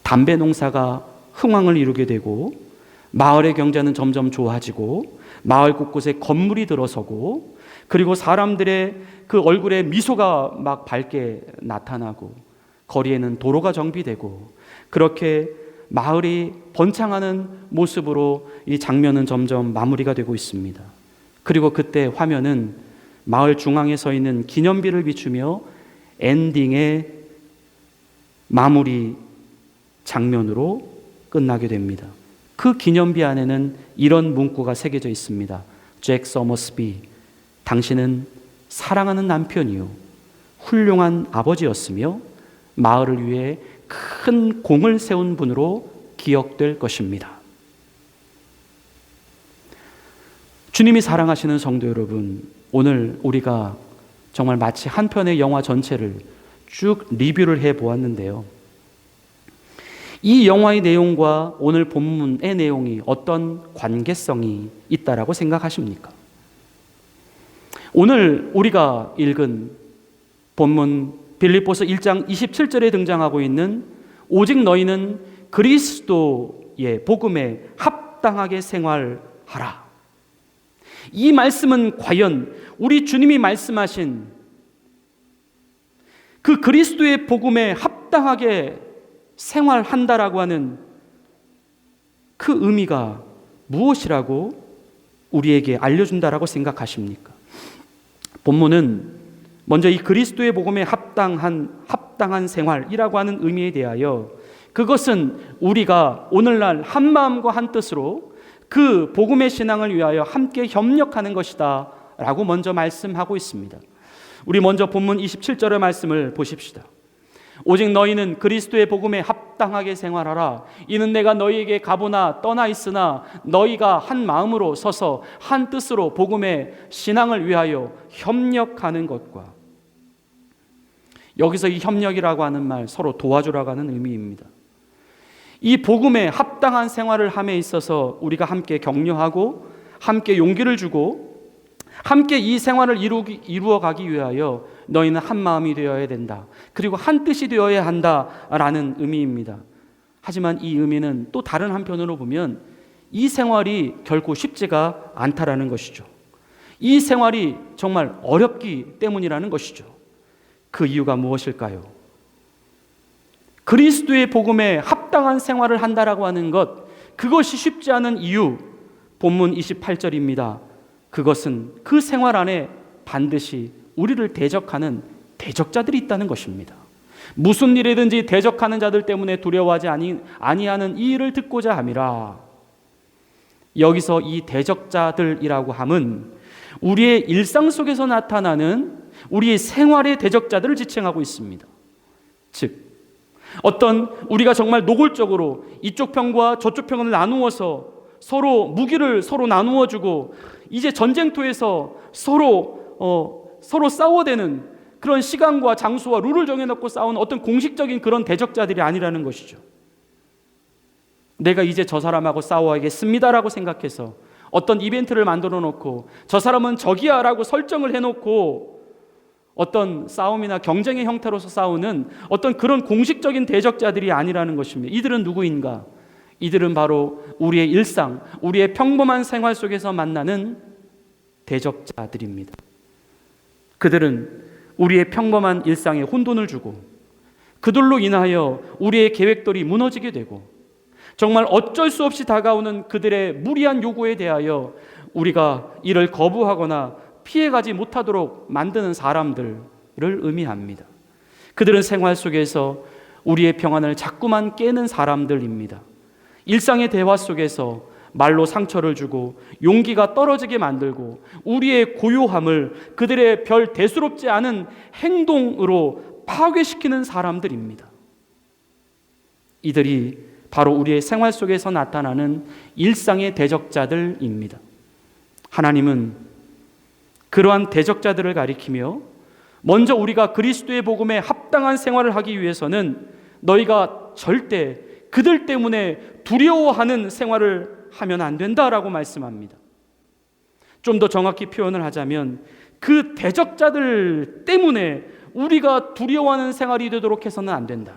담배 농사가 흥황을 이루게 되고 마을의 경제는 점점 좋아지고 마을 곳곳에 건물이 들어서고 그리고 사람들의 그 얼굴에 미소가 막 밝게 나타나고 거리에는 도로가 정비되고 그렇게 마을이 번창하는 모습으로 이 장면은 점점 마무리가 되고 있습니다. 그리고 그때 화면은 마을 중앙에 서 있는 기념비를 비추며 엔딩의 마무리 장면으로 끝나게 됩니다. 그 기념비 안에는 이런 문구가 새겨져 있습니다. 잭 서머스비, 당신은 사랑하는 남편이요 훌륭한 아버지였으며 마을을 위해 큰 공을 세운 분으로 기억될 것입니다. 주님이 사랑하시는 성도 여러분, 오늘 우리가 정말 마치 한 편의 영화 전체를 쭉 리뷰를 해보았는데요. 이 영화의 내용과 오늘 본문의 내용이 어떤 관계성이 있다라고 생각하십니까? 오늘 우리가 읽은 본문 빌립보서 1장 27절에 등장하고 있는 오직 너희는 그리스도의 복음에 합당하게 생활하라. 이 말씀은 과연 우리 주님이 말씀하신 그 그리스도의 복음에 합당하게 생활한다라고 하는 그 의미가 무엇이라고 우리에게 알려준다라고 생각하십니까? 본문은 먼저 이 그리스도의 복음에 합당한 생활이라고 하는 의미에 대하여 그것은 우리가 오늘날 한 마음과 한 뜻으로 그 복음의 신앙을 위하여 함께 협력하는 것이다 라고 먼저 말씀하고 있습니다. 우리 먼저 본문 27절의 말씀을 보십시다. 오직 너희는 그리스도의 복음에 합당하게 생활하라. 이는 내가 너희에게 가보나 떠나 있으나 너희가 한 마음으로 서서 한 뜻으로 복음의 신앙을 위하여 협력하는 것과, 여기서 이 협력이라고 하는 말 서로 도와주라고 하는 의미입니다. 이 복음에 합당한 생활을 함에 있어서 우리가 함께 격려하고 함께 용기를 주고 함께 이 생활을 이루어가기 위하여 너희는 한 마음이 되어야 된다. 그리고 한 뜻이 되어야 한다라는 의미입니다. 하지만 이 의미는 또 다른 한편으로 보면 이 생활이 결코 쉽지가 않다라는 것이죠. 이 생활이 정말 어렵기 때문이라는 것이죠. 그 이유가 무엇일까요? 그리스도의 복음에 합당한 생활을 한다라고 하는 것, 그것이 쉽지 않은 이유, 본문 28절입니다. 그것은 그 생활 안에 반드시 우리를 대적하는 대적자들이 있다는 것입니다. 무슨 일이든지 대적하는 자들 때문에 두려워하지 아니하는 이 일을 듣고자 함이라. 여기서 이 대적자들이라고 함은 우리의 일상 속에서 나타나는 우리의 생활의 대적자들을 지칭하고 있습니다. 즉 어떤 우리가 정말 노골적으로 이쪽 편과 저쪽 편을 나누어서 서로 무기를 서로 나누어 주고 이제 전쟁터에서 서로 싸워대는 그런 시간과 장소와 룰을 정해놓고 싸우는 어떤 공식적인 그런 대적자들이 아니라는 것이죠. 내가 이제 저 사람하고 싸워야겠습니다라고 생각해서 어떤 이벤트를 만들어 놓고 저 사람은 적이야 라고 설정을 해놓고 어떤 싸움이나 경쟁의 형태로서 싸우는 어떤 그런 공식적인 대적자들이 아니라는 것입니다. 이들은 누구인가? 이들은 바로 우리의 일상, 우리의 평범한 생활 속에서 만나는 대적자들입니다. 그들은 우리의 평범한 일상에 혼돈을 주고 그들로 인하여 우리의 계획들이 무너지게 되고 정말 어쩔 수 없이 다가오는 그들의 무리한 요구에 대하여 우리가 이를 거부하거나 피해가지 못하도록 만드는 사람들을 의미합니다. 그들은 생활 속에서 우리의 평안을 자꾸만 깨는 사람들입니다. 일상의 대화 속에서 말로 상처를 주고 용기가 떨어지게 만들고 우리의 고요함을 그들의 별 대수롭지 않은 행동으로 파괴시키는 사람들입니다. 이들이 바로 우리의 생활 속에서 나타나는 일상의 대적자들입니다. 하나님은 그러한 대적자들을 가리키며 먼저 우리가 그리스도의 복음에 합당한 생활을 하기 위해서는 너희가 절대 그들 때문에 두려워하는 생활을 하면 안 된다라고 말씀합니다. 좀 더 정확히 표현을 하자면 그 대적자들 때문에 우리가 두려워하는 생활이 되도록 해서는 안 된다.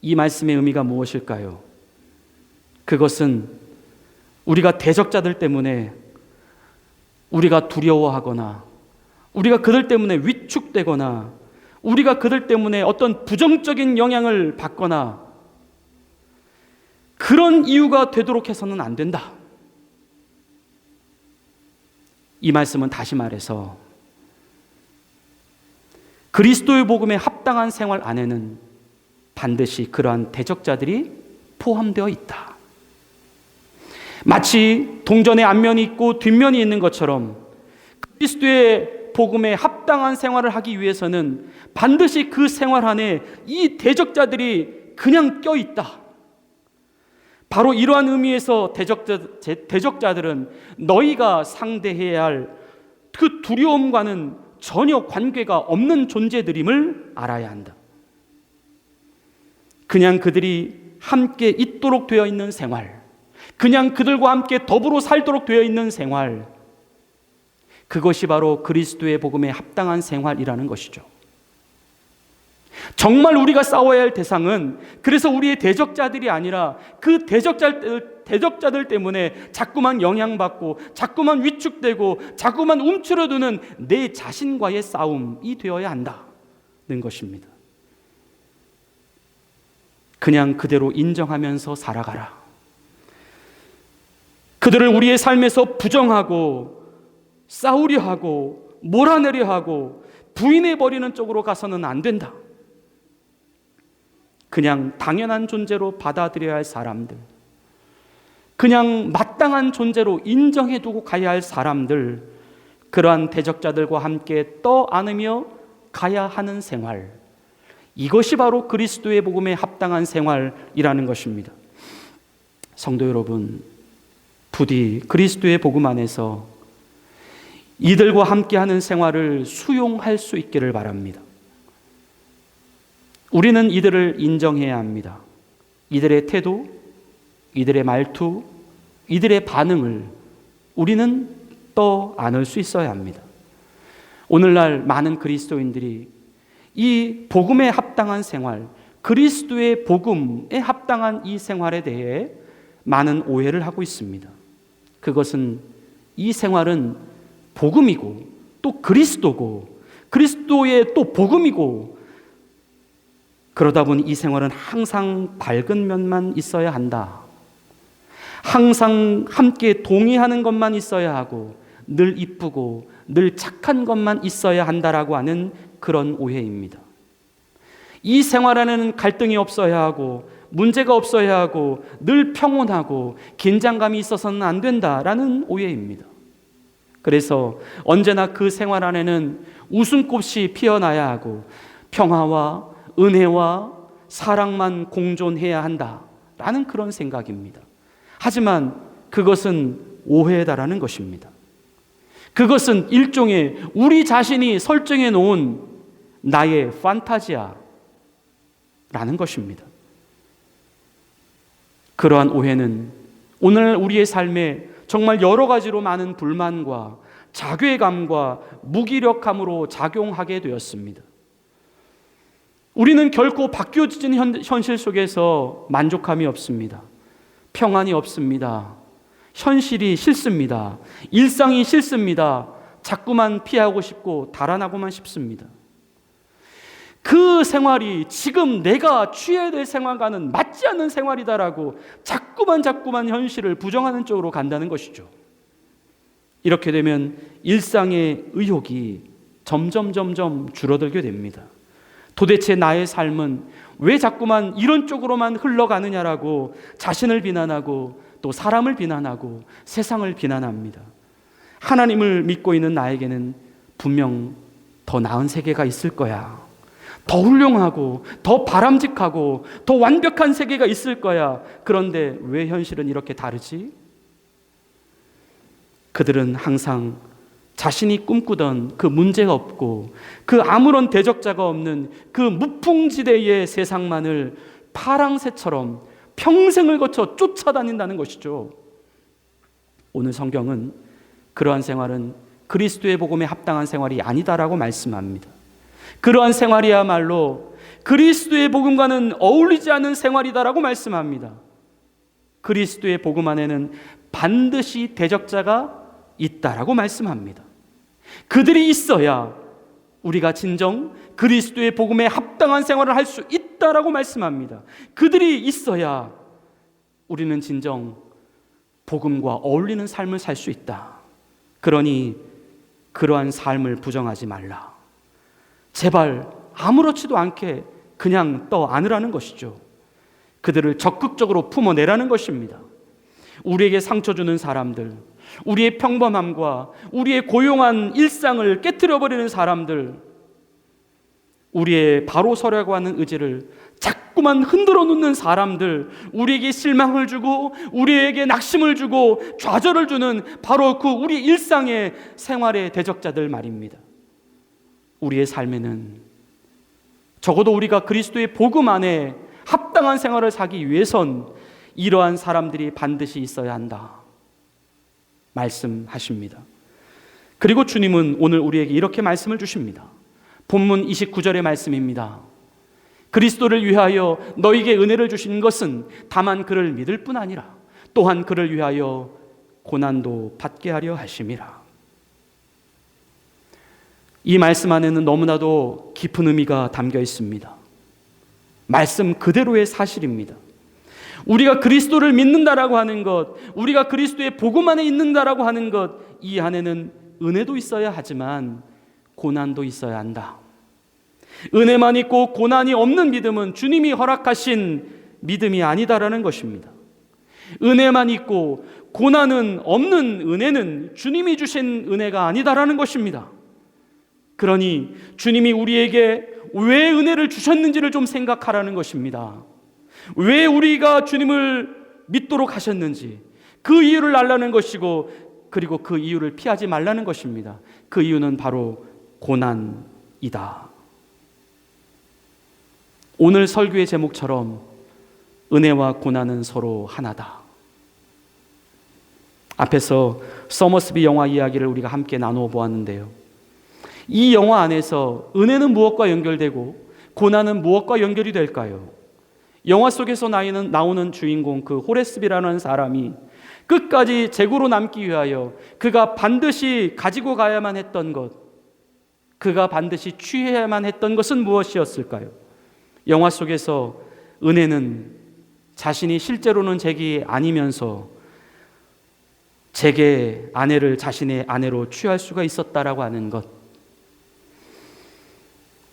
이 말씀의 의미가 무엇일까요? 그것은 우리가 대적자들 때문에 우리가 두려워하거나 우리가 그들 때문에 위축되거나 우리가 그들 때문에 어떤 부정적인 영향을 받거나 그런 이유가 되도록 해서는 안 된다. 이 말씀은 다시 말해서 그리스도의 복음에 합당한 생활 안에는 반드시 그러한 대적자들이 포함되어 있다. 마치 동전의 앞면이 있고 뒷면이 있는 것처럼 그리스도의 복음에 합당한 생활을 하기 위해서는 반드시 그 생활 안에 이 대적자들이 그냥 껴있다. 바로 이러한 의미에서 대적자들은 너희가 상대해야 할 그 두려움과는 전혀 관계가 없는 존재들임을 알아야 한다. 그냥 그들이 함께 있도록 되어 있는 생활, 그냥 그들과 함께 더불어 살도록 되어 있는 생활, 그것이 바로 그리스도의 복음에 합당한 생활이라는 것이죠. 정말 우리가 싸워야 할 대상은 그래서 우리의 대적자들이 아니라 그 대적자들 때문에 자꾸만 영향받고 자꾸만 위축되고 자꾸만 움츠러드는 내 자신과의 싸움이 되어야 한다는 것입니다. 그냥 그대로 인정하면서 살아가라. 그들을 우리의 삶에서 부정하고 싸우려 하고 몰아내려 하고 부인해버리는 쪽으로 가서는 안 된다. 그냥 당연한 존재로 받아들여야 할 사람들, 그냥 마땅한 존재로 인정해두고 가야 할 사람들, 그러한 대적자들과 함께 떠안으며 가야 하는 생활, 이것이 바로 그리스도의 복음에 합당한 생활이라는 것입니다. 성도 여러분, 부디 그리스도의 복음 안에서 이들과 함께하는 생활을 수용할 수 있기를 바랍니다. 우리는 이들을 인정해야 합니다. 이들의 태도, 이들의 말투, 이들의 반응을 우리는 떠안을 수 있어야 합니다. 오늘날 많은 그리스도인들이 이 복음에 합당한 생활, 그리스도의 복음에 합당한 이 생활에 대해 많은 오해를 하고 있습니다. 그것은 이 생활은 복음이고 또 그리스도고 그리스도의 또 복음이고, 그러다 보니 이 생활은 항상 밝은 면만 있어야 한다. 항상 함께 동의하는 것만 있어야 하고 늘 이쁘고 늘 착한 것만 있어야 한다라고 하는 그런 오해입니다. 이 생활 안에는 갈등이 없어야 하고 문제가 없어야 하고 늘 평온하고 긴장감이 있어서는 안 된다라는 오해입니다. 그래서 언제나 그 생활 안에는 웃음꽃이 피어나야 하고 평화와 은혜와 사랑만 공존해야 한다라는 그런 생각입니다. 하지만 그것은 오해다라는 것입니다. 그것은 일종의 우리 자신이 설정해 놓은 나의 판타지아라는 것입니다. 그러한 오해는 오늘 우리의 삶에 정말 여러 가지로 많은 불만과 자괴감과 무기력함으로 작용하게 되었습니다. 우리는 결코 바뀌어진 현실 속에서 만족함이 없습니다. 평안이 없습니다. 현실이 싫습니다. 일상이 싫습니다. 자꾸만 피하고 싶고 달아나고만 싶습니다. 그 생활이 지금 내가 취해야 될 생활과는 맞지 않는 생활이다라고 자꾸만 현실을 부정하는 쪽으로 간다는 것이죠. 이렇게 되면 일상의 의욕이 점점 줄어들게 됩니다. 도대체 나의 삶은 왜 자꾸만 이런 쪽으로만 흘러가느냐라고 자신을 비난하고 또 사람을 비난하고 세상을 비난합니다. 하나님을 믿고 있는 나에게는 분명 더 나은 세계가 있을 거야. 더 훌륭하고 더 바람직하고 더 완벽한 세계가 있을 거야. 그런데 왜 현실은 이렇게 다르지? 그들은 항상 자신이 꿈꾸던 그 문제가 없고 그 아무런 대적자가 없는 그 무풍지대의 세상만을 파랑새처럼 평생을 거쳐 쫓아다닌다는 것이죠. 오늘 성경은 그러한 생활은 그리스도의 복음에 합당한 생활이 아니다라고 말씀합니다. 그러한 생활이야말로 그리스도의 복음과는 어울리지 않는 생활이다라고 말씀합니다. 그리스도의 복음 안에는 반드시 대적자가 있다라고 말씀합니다. 그들이 있어야 우리가 진정 그리스도의 복음에 합당한 생활을 할 수 있다라고 말씀합니다. 그들이 있어야 우리는 진정 복음과 어울리는 삶을 살 수 있다. 그러니 그러한 삶을 부정하지 말라. 제발 아무렇지도 않게 그냥 떠 안으라는 것이죠. 그들을 적극적으로 품어내라는 것입니다. 우리에게 상처 주는 사람들, 우리의 평범함과 우리의 고용한 일상을 깨트려버리는 사람들, 우리의 바로 서려고 하는 의지를 자꾸만 흔들어 놓는 사람들, 우리에게 실망을 주고 우리에게 낙심을 주고 좌절을 주는 바로 그 우리 일상의 생활의 대적자들 말입니다. 우리의 삶에는 적어도 우리가 그리스도의 복음 안에 합당한 생활을 살기 위해선 이러한 사람들이 반드시 있어야 한다 말씀하십니다. 그리고 주님은 오늘 우리에게 이렇게 말씀을 주십니다. 본문 29절의 말씀입니다. 그리스도를 위하여 너에게 은혜를 주신 것은 다만 그를 믿을 뿐 아니라 또한 그를 위하여 고난도 받게 하려 하심이라. 이 말씀 안에는 너무나도 깊은 의미가 담겨 있습니다. 말씀 그대로의 사실입니다. 우리가 그리스도를 믿는다라고 하는 것, 우리가 그리스도의 복음 안에 있는다라고 하는 것, 이 안에는 은혜도 있어야 하지만 고난도 있어야 한다. 은혜만 있고 고난이 없는 믿음은 주님이 허락하신 믿음이 아니다라는 것입니다. 은혜만 있고 고난은 없는 은혜는 주님이 주신 은혜가 아니다라는 것입니다. 그러니 주님이 우리에게 왜 은혜를 주셨는지를 좀 생각하라는 것입니다. 왜 우리가 주님을 믿도록 하셨는지 그 이유를 알라는 것이고, 그리고 그 이유를 피하지 말라는 것입니다. 그 이유는 바로 고난이다. 오늘 설교의 제목처럼 은혜와 고난은 서로 하나다. 앞에서 서머스비 영화 이야기를 우리가 함께 나누어 보았는데요, 이 영화 안에서 은혜는 무엇과 연결되고 고난은 무엇과 연결이 될까요? 영화 속에서 나오는 주인공 그 호레스비라는 사람이 끝까지 제구로 남기 위하여 그가 반드시 가지고 가야만 했던 것, 그가 반드시 취해야만 했던 것은 무엇이었을까요? 영화 속에서 은혜는 자신이 실제로는 잭이 아니면서 잭의 아내를 자신의 아내로 취할 수가 있었다라고 하는 것,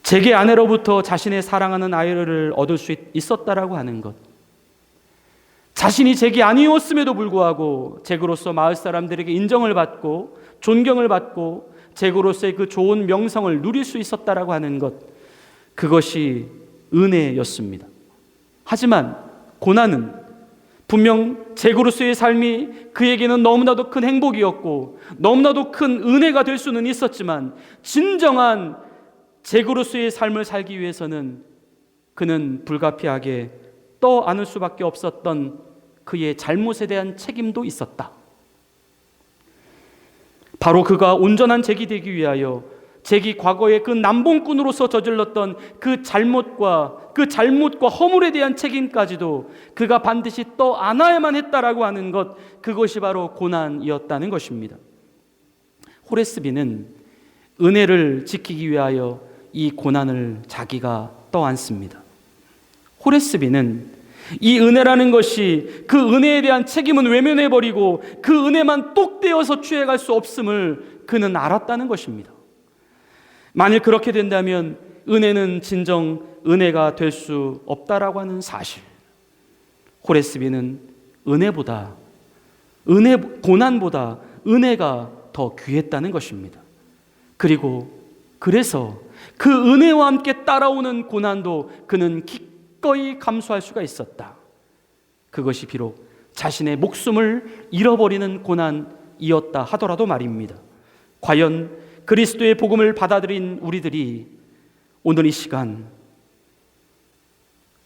잭의 아내로부터 자신의 사랑하는 아이를 얻을 수 있었다라고 하는 것, 자신이 잭이 아니었음에도 불구하고 잭으로서 마을 사람들에게 인정을 받고 존경을 받고 잭으로서의 그 좋은 명성을 누릴 수 있었다라고 하는 것, 그것이 은혜였습니다. 하지만 고난은 분명 잭으로서의 삶이 그에게는 너무나도 큰 행복이었고 너무나도 큰 은혜가 될 수는 있었지만, 진정한 잭으로서의 삶을 살기 위해서는 그는 불가피하게 떠안을 수밖에 없었던 그의 잘못에 대한 책임도 있었다. 바로 그가 온전한 잭이 되기 위하여 잭이 과거에 그 남봉꾼으로서 저질렀던 그 잘못과 허물에 대한 책임까지도 그가 반드시 떠안아야만 했다라고 하는 것, 그것이 바로 고난이었다는 것입니다. 호레스비는 은혜를 지키기 위하여 이 고난을 자기가 떠안습니다. 호레스비는 이 은혜라는 것이 그 은혜에 대한 책임은 외면해버리고 그 은혜만 똑 떼어서 취해갈 수 없음을 그는 알았다는 것입니다. 만일 그렇게 된다면 은혜는 진정 은혜가 될 수 없다라고 하는 사실, 호레스비는 고난보다 은혜가 더 귀했다는 것입니다. 그래서 그 은혜와 함께 따라오는 고난도 그는 기꺼이 감수할 수가 있었다. 그것이 비록 자신의 목숨을 잃어버리는 고난이었다 하더라도 말입니다. 과연 그리스도의 복음을 받아들인 우리들이 오늘 이 시간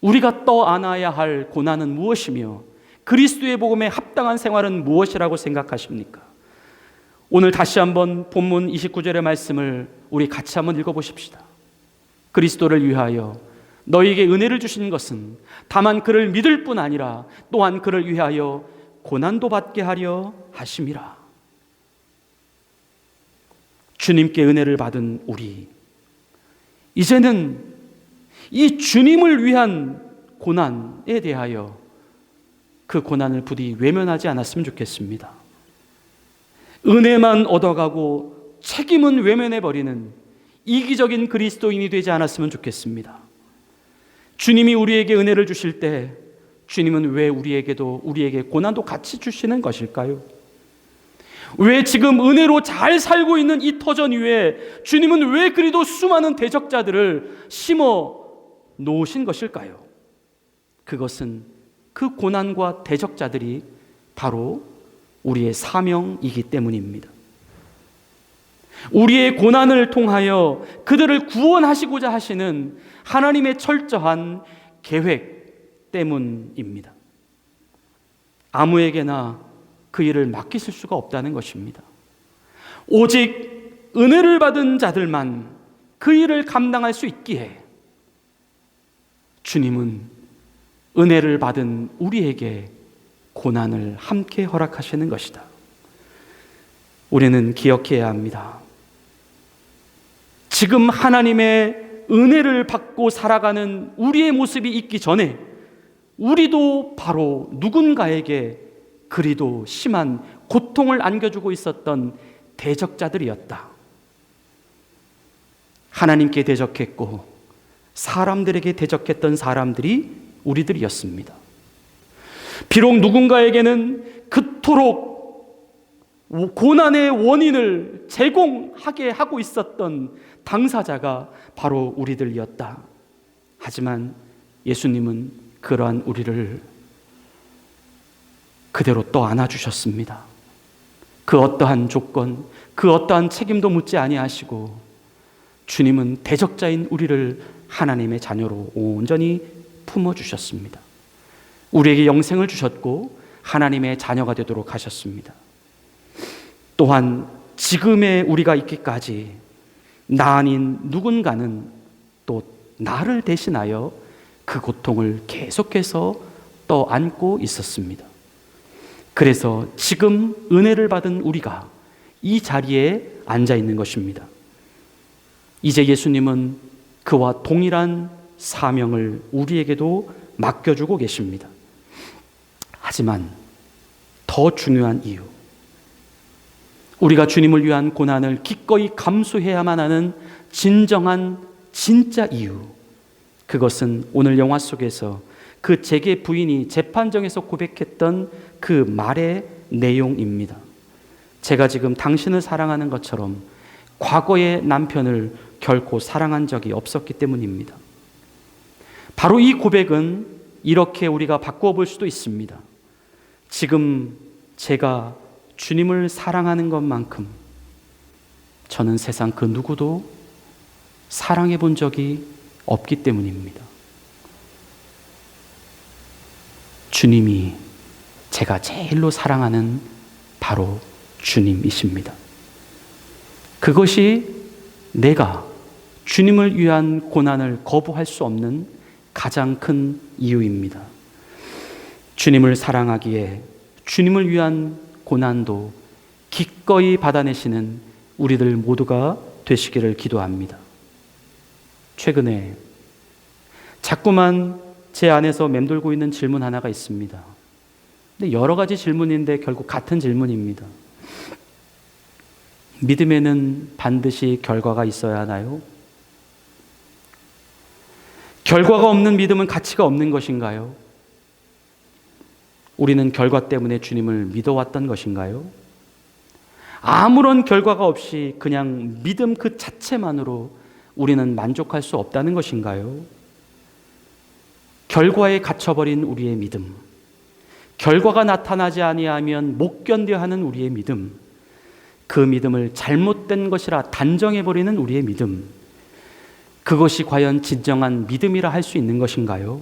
우리가 떠안아야 할 고난은 무엇이며 그리스도의 복음에 합당한 생활은 무엇이라고 생각하십니까? 오늘 다시 한번 본문 29절의 말씀을 우리 같이 한번 읽어보십시다. 그리스도를 위하여 너희에게 은혜를 주신 것은 다만 그를 믿을 뿐 아니라 또한 그를 위하여 고난도 받게 하려 하심이라. 주님께 은혜를 받은 우리, 이제는 이 주님을 위한 고난에 대하여 그 고난을 부디 외면하지 않았으면 좋겠습니다. 은혜만 얻어가고 책임은 외면해버리는 이기적인 그리스도인이 되지 않았으면 좋겠습니다. 주님이 우리에게 은혜를 주실 때 주님은 왜 우리에게 고난도 같이 주시는 것일까요? 왜 지금 은혜로 잘 살고 있는 이 터전 위에 주님은 왜 그리도 수많은 대적자들을 심어 놓으신 것일까요? 그것은 그 고난과 대적자들이 바로 우리의 사명이기 때문입니다. 우리의 고난을 통하여 그들을 구원하시고자 하시는 하나님의 철저한 계획 때문입니다. 아무에게나 그 일을 맡기실 수가 없다는 것입니다. 오직 은혜를 받은 자들만 그 일을 감당할 수 있기에 주님은 은혜를 받은 우리에게 고난을 함께 허락하시는 것이다. 우리는 기억해야 합니다. 지금 하나님의 은혜를 받고 살아가는 우리의 모습이 있기 전에 우리도 바로 누군가에게 그리도 심한 고통을 안겨주고 있었던 대적자들이었다. 하나님께 대적했고 사람들에게 대적했던 사람들이 우리들이었습니다. 비록 누군가에게는 그토록 고난의 원인을 제공하게 하고 있었던 당사자가 바로 우리들이었다. 하지만 예수님은 그러한 우리를 그대로 또 안아주셨습니다. 그 어떠한 조건, 그 어떠한 책임도 묻지 아니하시고 주님은 대적자인 우리를 하나님의 자녀로 온전히 품어주셨습니다. 우리에게 영생을 주셨고 하나님의 자녀가 되도록 하셨습니다. 또한 지금의 우리가 있기까지 나 아닌 누군가는 또 나를 대신하여 그 고통을 계속해서 떠안고 있었습니다. 그래서 지금 은혜를 받은 우리가 이 자리에 앉아 있는 것입니다. 이제 예수님은 그와 동일한 사명을 우리에게도 맡겨주고 계십니다. 하지만 더 중요한 이유, 우리가 주님을 위한 고난을 기꺼이 감수해야만 하는 진정한 진짜 이유, 그것은 오늘 영화 속에서 그 제게 부인이 재판정에서 고백했던 그 말의 내용입니다. 제가 지금 당신을 사랑하는 것처럼 과거의 남편을 결코 사랑한 적이 없었기 때문입니다. 바로 이 고백은 이렇게 우리가 바꾸어 볼 수도 있습니다. 지금 제가 주님을 사랑하는 것만큼 저는 세상 그 누구도 사랑해 본 적이 없기 때문입니다. 주님이 제가 제일로 사랑하는 바로 주님이십니다. 그것이 내가 주님을 위한 고난을 거부할 수 없는 가장 큰 이유입니다. 주님을 사랑하기에 주님을 위한 고난도 기꺼이 받아내시는 우리들 모두가 되시기를 기도합니다. 최근에 자꾸만 제 안에서 맴돌고 있는 질문 하나가 있습니다. 근데 여러 가지 질문인데 결국 같은 질문입니다. 믿음에는 반드시 결과가 있어야 하나요? 결과가 없는 믿음은 가치가 없는 것인가요? 우리는 결과 때문에 주님을 믿어왔던 것인가요? 아무런 결과가 없이 그냥 믿음 그 자체만으로 우리는 만족할 수 없다는 것인가요? 결과에 갇혀버린 우리의 믿음, 결과가 나타나지 아니하면 못 견뎌 하는 우리의 믿음, 그 믿음을 잘못된 것이라 단정해버리는 우리의 믿음, 그것이 과연 진정한 믿음이라 할 수 있는 것인가요?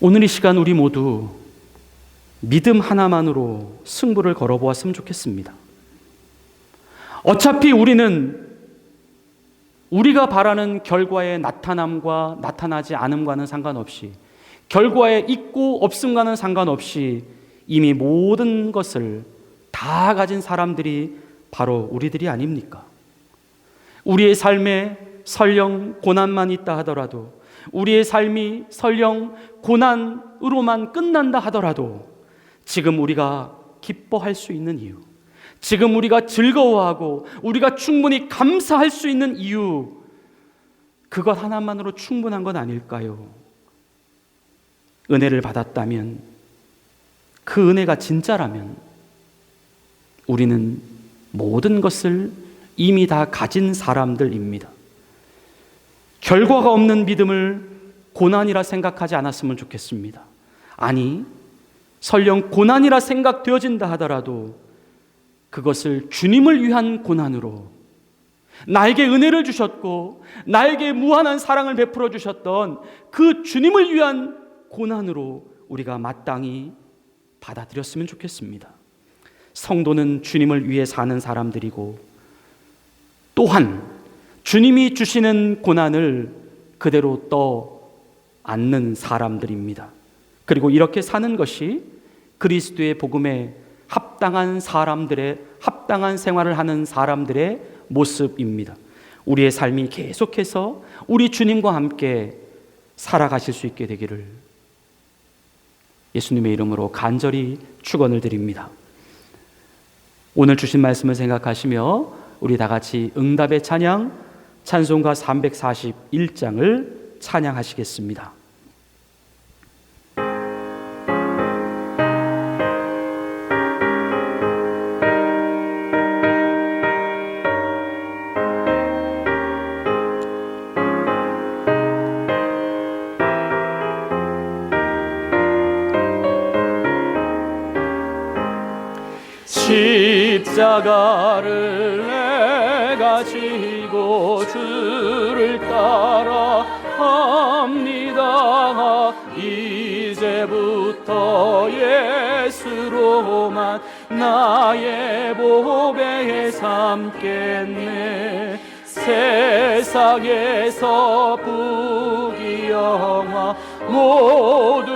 오늘 이 시간 우리 모두 믿음 하나만으로 승부를 걸어보았으면 좋겠습니다. 어차피 우리는 우리가 바라는 결과의 나타남과 나타나지 않음과는 상관없이, 결과에 있고 없음과는 상관없이 이미 모든 것을 다 가진 사람들이 바로 우리들이 아닙니까? 우리의 삶에 설령 고난만 있다 하더라도, 우리의 삶이 설령 고난으로만 끝난다 하더라도 지금 우리가 기뻐할 수 있는 이유, 지금 우리가 즐거워하고 우리가 충분히 감사할 수 있는 이유, 그것 하나만으로 충분한 건 아닐까요? 은혜를 받았다면, 그 은혜가 진짜라면 우리는 모든 것을 이미 다 가진 사람들입니다. 결과가 없는 믿음을 고난이라 생각하지 않았으면 좋겠습니다. 아니, 설령 고난이라 생각되어진다 하더라도 그것을 주님을 위한 고난으로, 나에게 은혜를 주셨고 나에게 무한한 사랑을 베풀어 주셨던 그 주님을 위한 고난으로 우리가 마땅히 받아들였으면 좋겠습니다. 성도는 주님을 위해 사는 사람들이고, 또한 주님이 주시는 고난을 그대로 떠안는 사람들입니다. 그리고 이렇게 사는 것이 그리스도의 복음에 합당한 사람들의, 합당한 생활을 하는 사람들의 모습입니다. 우리의 삶이 계속해서 우리 주님과 함께 살아가실 수 있게 되기를 예수님의 이름으로 간절히 축원을 드립니다. 오늘 주신 말씀을 생각하시며 우리 다 같이 응답의 찬양, 찬송가 341장을 찬양하시겠습니다. 십자가를 내가 지고 주를 따라 합니다. 이제부터 예수로만 나의 보배 삼겠네. 세상에서 부귀영화 모두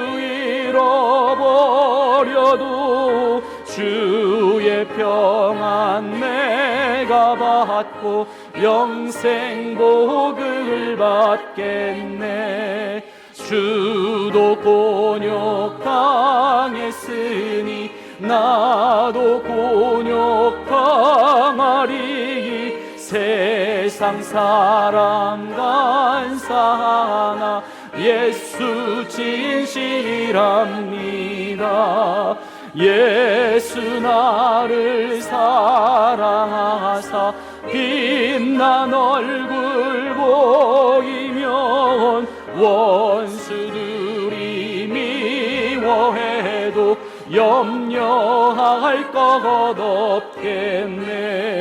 잃어버려도 주의 평안 내가 받고 영생 복을 받겠네. 주도 곤욕 당했으니 나도 곤욕 당하리. 세상 사람 간사하나 예수 진실합니다. 예수 나를 사랑하사 빛난 얼굴 보이면 원수들이 미워해도 염려할 것 없겠네.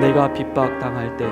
내가 핍박당할 때에,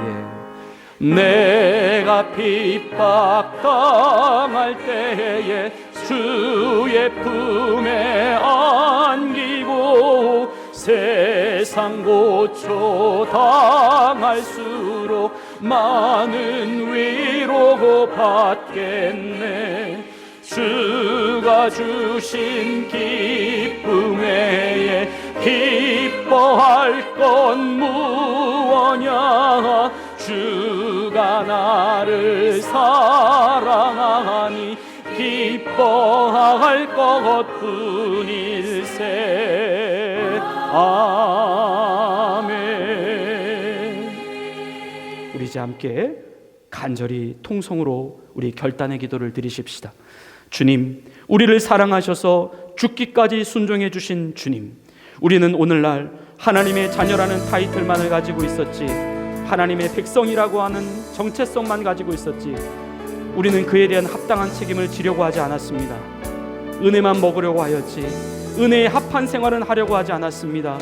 내가 핍박당할 때에 주의 품에 안기고 세상 고초 당할수록 많은 위로 받겠네. 주가 주신 기쁨 외에 기뻐할 건 무엇냐. 주가 나를 사랑하니 기뻐할 것뿐일세. 아멘. 우리 이제 함께 간절히 통성으로 우리 결단의 기도를 드리십시다. 주님, 우리를 사랑하셔서 죽기까지 순종해 주신 주님, 우리는 오늘날 하나님의 자녀라는 타이틀만을 가지고 있었지, 하나님의 백성이라고 하는 정체성만 가지고 있었지, 우리는 그에 대한 합당한 책임을 지려고 하지 않았습니다. 은혜만 먹으려고 하였지 은혜에 합한 생활은 하려고 하지 않았습니다.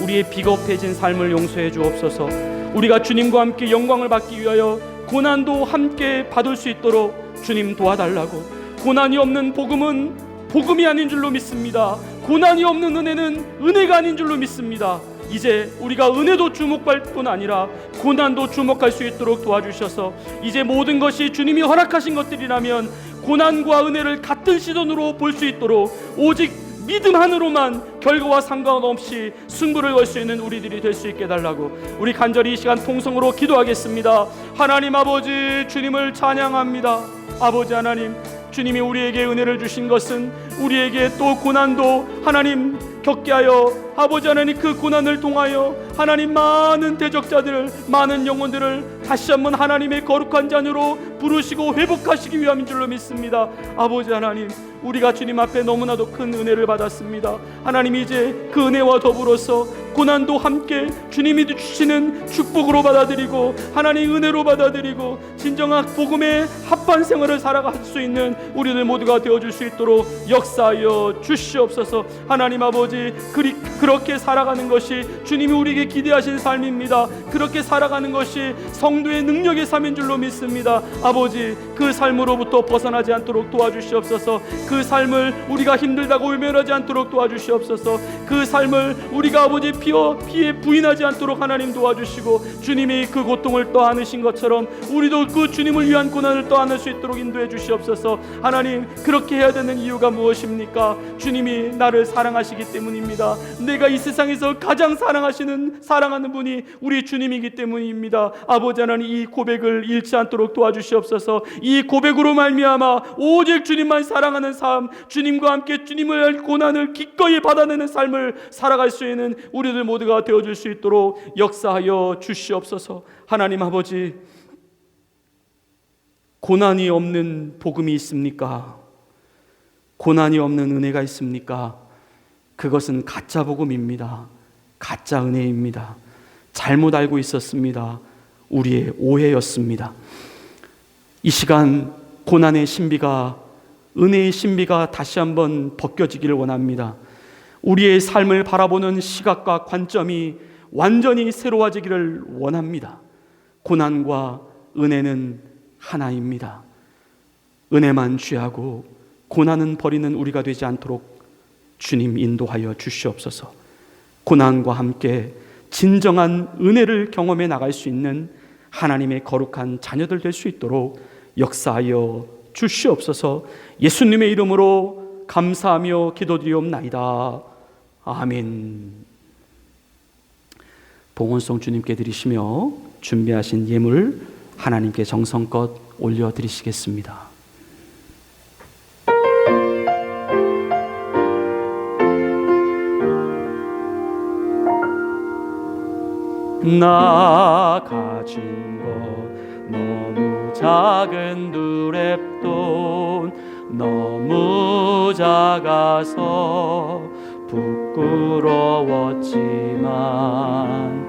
우리의 비겁해진 삶을 용서해 주옵소서. 우리가 주님과 함께 영광을 받기 위하여 고난도 함께 받을 수 있도록 주님 도와달라고. 고난이 없는 복음은 복음이 아닌 줄로 믿습니다. 고난이 없는 은혜는 은혜가 아닌 줄로 믿습니다. 이제 우리가 은혜도 주목할 뿐 아니라 고난도 주목할 수 있도록 도와주셔서 이제 모든 것이 주님이 허락하신 것들이라면 고난과 은혜를 같은 시선으로 볼 수 있도록 오직 믿음 하나로만 결과와 상관없이 승부를 걸 수 있는 우리들이 될 수 있게 해달라고 우리 간절히 이 시간 통성으로 기도하겠습니다. 하나님 아버지, 주님을 찬양합니다. 아버지 하나님, 주님이 우리에게 은혜를 주신 것은 우리에게 또 고난도 하나님 겪게 하여 아버지 하나님 그 고난을 통하여 하나님 많은 대적자들을, 많은 영혼들을 다시 한번 하나님의 거룩한 자녀로 부르시고 회복하시기 위함인 줄로 믿습니다. 아버지 하나님, 우리가 주님 앞에 너무나도 큰 은혜를 받았습니다. 하나님, 이제 그 은혜와 더불어서 고난도 함께 주님이 주시는 축복으로 받아들이고 하나님 은혜로 받아들이고 진정한 복음의 합한 생활을 살아갈 수 있는 우리들 모두가 되어줄 수 있도록 역사하여 주시옵소서. 하나님 아버지, 그렇게 살아가는 것이 주님이 우리에게 기대하신 삶입니다. 그렇게 살아가는 것이 성도의 능력의 삶인 줄로 믿습니다. 아버지, 그 삶으로부터 벗어나지 않도록 도와주시옵소서. 그 삶을 우리가 힘들다고 외면하지 않도록 도와주시옵소서. 그 삶을 우리가 아버지 피에 부인하지 않도록 하나님 도와주시고 주님이 그 고통을 떠안으신 것처럼 우리도 그 주님을 위한 고난을 떠안을 수 있도록 인도해 주시옵소서. 하나님, 그렇게 해야 되는 이유가 무엇입니까? 주님이 나를 사랑하시기 때문입니다. 내가 이 세상에서 가장 사랑하는 분이 우리 주님이기 때문입니다. 아버지 하나님, 이 고백을 잃지 않도록 도와주시옵소서. 이 고백으로 말미암아 오직 주님만 사랑하는 삶, 주님과 함께 주님을 고난을 기꺼이 받아내는 삶을 살아갈 수 있는 우리들 모두가 되어줄 수 있도록 역사하여 주시옵소서. 하나님 아버지, 고난이 없는 복음이 있습니까? 고난이 없는 은혜가 있습니까? 그것은 가짜 복음입니다. 가짜 은혜입니다. 잘못 알고 있었습니다. 우리의 오해였습니다. 이 시간 고난의 신비가, 은혜의 신비가 다시 한번 벗겨지기를 원합니다. 우리의 삶을 바라보는 시각과 관점이 완전히 새로워지기를 원합니다. 고난과 은혜는 하나입니다. 은혜만 취하고 고난은 버리는 우리가 되지 않도록 주님 인도하여 주시옵소서. 고난과 함께 진정한 은혜를 경험해 나갈 수 있는 하나님의 거룩한 자녀들 될 수 있도록 역사하여 주시옵소서. 예수님의 이름으로 감사하며 기도드리옵나이다. 아멘. 봉헌송 주님께 드리시며 준비하신 예물 하나님께 정성껏 올려드리시겠습니다. 나 가진 것 너무 작은 두랩돈 너무 작아서 부끄러웠지만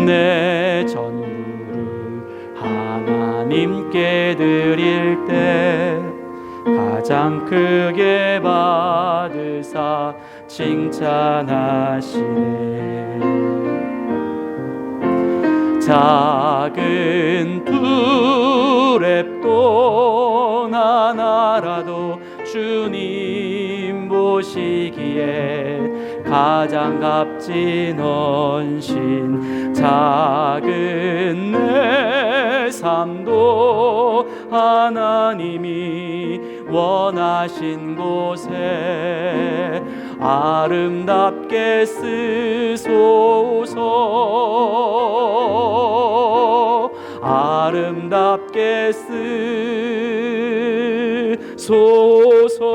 내 전부를 하나님께 드릴 때 가장 크게 받으사 칭찬하시네. 작은 두랩돈 하나라도 주님 보시기에 가장 값진 헌신, 작은 내 삶도 하나님이 원하신 곳에 아름답게 쓰소서. 아름답게 쓰소서.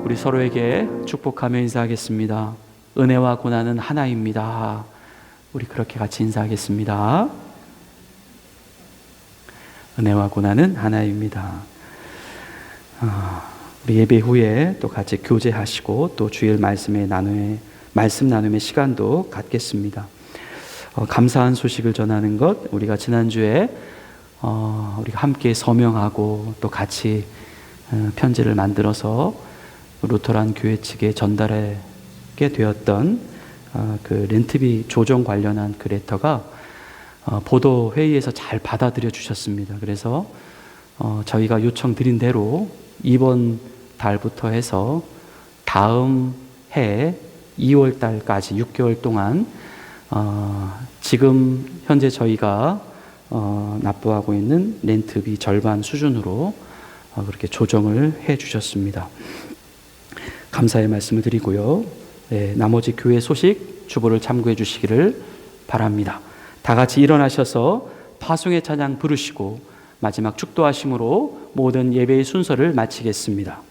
우리 서로에게 축복하며 인사하겠습니다. 은혜와 고난은 하나입니다. 우리 그렇게 같이 인사하겠습니다. 은혜와 고난은 하나입니다. 우리 예배 후에 또 같이 교제하시고 또 주일 말씀 나눔의 시간도 갖겠습니다. 감사한 소식을 전하는 것, 우리가 지난주에 우리가 함께 서명하고 또 같이 편지를 만들어서 루터란 교회 측에 전달하게 되었던 그 렌트비 조정 관련한 그 레터가 보도 회의에서 잘 받아들여 주셨습니다. 그래서 저희가 요청드린 대로 이번 달부터 해서 다음 해 2월 달까지 6개월 동안 지금 현재 저희가 납부하고 있는 렌트비 절반 수준으로 그렇게 조정을 해 주셨습니다. 감사의 말씀을 드리고요. 네, 나머지 교회 소식 주보를 참고해 주시기를 바랍니다. 다 같이 일어나셔서 파송의 찬양 부르시고 마지막 축도하심으로 모든 예배의 순서를 마치겠습니다.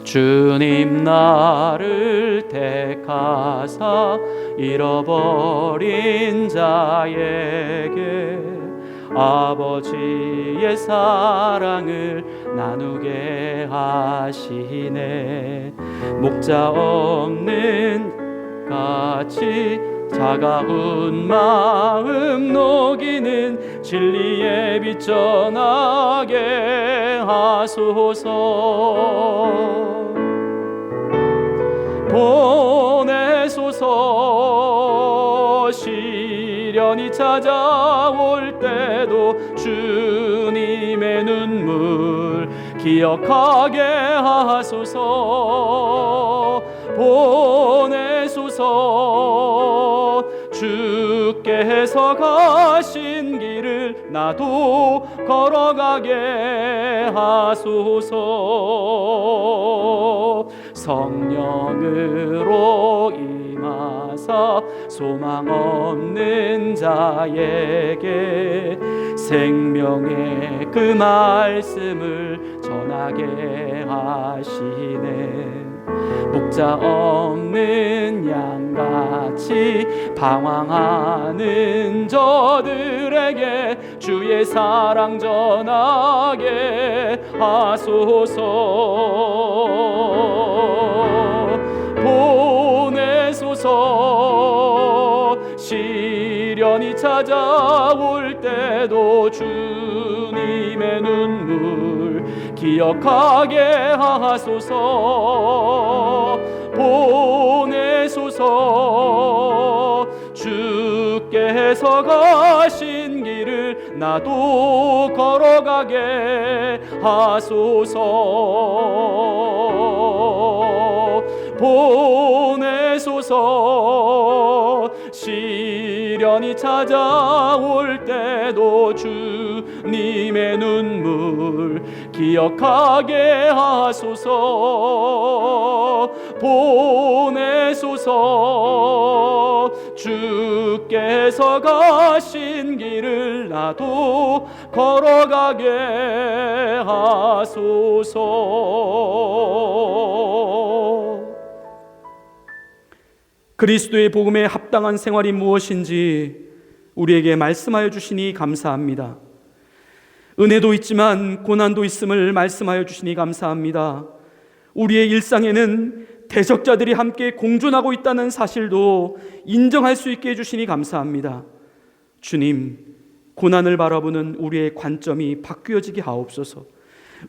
주님 나를 택하사 잃어버린 자에게 아버지의 사랑을 나누게 하시네. 목자 없는 같이 차가운 마음 녹이는 진리의 빛 전하게 하소서. 보내소서. 시련이 찾아올 때도 주님의 눈물 기억하게 하소서. 보내소서. 주께서 가신 길을 나도 걸어가게 하소서. 성령으로 임하사 소망 없는 자에게 생명의 그 말씀을 전하게 하시네. 목자 없는 양같이 방황하는 저들에게 주의 사랑 전하게 하소서. 보내소서. 시련이 찾아올 때도 주님의 눈물 기억하게 하소서. 보내소서. 주께서 가신 길을 나도 걸어가게 하소서. 보내소서. 시련이 찾아올 때도 주님의 눈물 기억하게 하소서. 보내소서. 주께서 가신 길을 나도 걸어가게 하소서. 그리스도의 복음에 합당한 생활이 무엇인지 우리에게 말씀하여 주시니 감사합니다. 은혜도 있지만 고난도 있음을 말씀하여 주시니 감사합니다. 우리의 일상에는 대적자들이 함께 공존하고 있다는 사실도 인정할 수 있게 해주시니 감사합니다. 주님, 고난을 바라보는 우리의 관점이 바뀌어지게 하옵소서.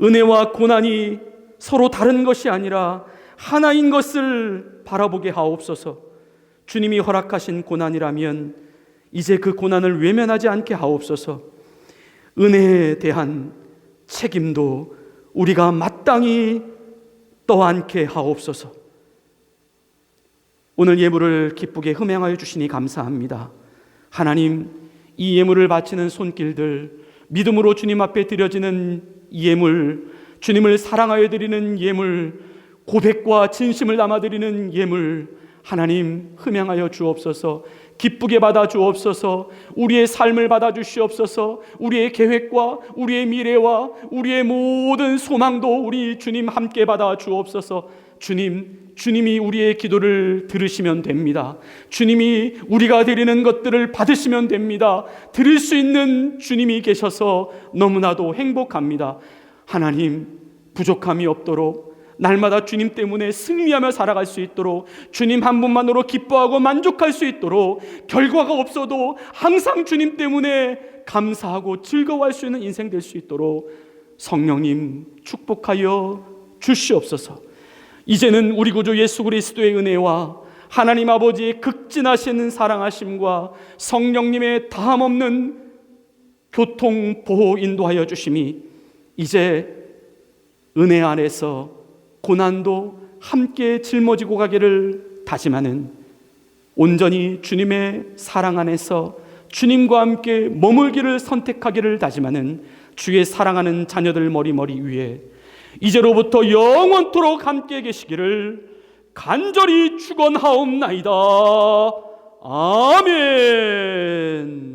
은혜와 고난이 서로 다른 것이 아니라 하나인 것을 바라보게 하옵소서. 주님이 허락하신 고난이라면 이제 그 고난을 외면하지 않게 하옵소서. 은혜에 대한 책임도 우리가 마땅히 떠안게 하옵소서. 오늘 예물을 기쁘게 흠양하여 주시니 감사합니다. 하나님, 이 예물을 바치는 손길들, 믿음으로 주님 앞에 드려지는 예물, 주님을 사랑하여 드리는 예물, 고백과 진심을 담아 드리는 예물, 하나님 흠양하여 주옵소서. 기쁘게 받아 주옵소서. 우리의 삶을 받아 주시옵소서. 우리의 계획과 우리의 미래와 우리의 모든 소망도 우리 주님 함께 받아 주옵소서. 주님이 우리의 기도를 들으시면 됩니다. 주님이 우리가 드리는 것들을 받으시면 됩니다. 들을 수 있는 주님이 계셔서 너무나도 행복합니다. 하나님, 부족함이 없도록 날마다 주님 때문에 승리하며 살아갈 수 있도록, 주님 한 분만으로 기뻐하고 만족할 수 있도록, 결과가 없어도 항상 주님 때문에 감사하고 즐거워할 수 있는 인생 될 수 있도록 성령님 축복하여 주시옵소서. 이제는 우리 구주 예수 그리스도의 은혜와 하나님 아버지의 극진하신 사랑하심과 성령님의 다함없는 교통 보호 인도하여 주심이 이제 은혜 안에서 고난도 함께 짊어지고 가기를 다짐하는, 온전히 주님의 사랑 안에서 주님과 함께 머물기를 선택하기를 다짐하는 주의 사랑하는 자녀들 머리 위에 이제로부터 영원토록 함께 계시기를 간절히 축원하옵나이다. 아멘.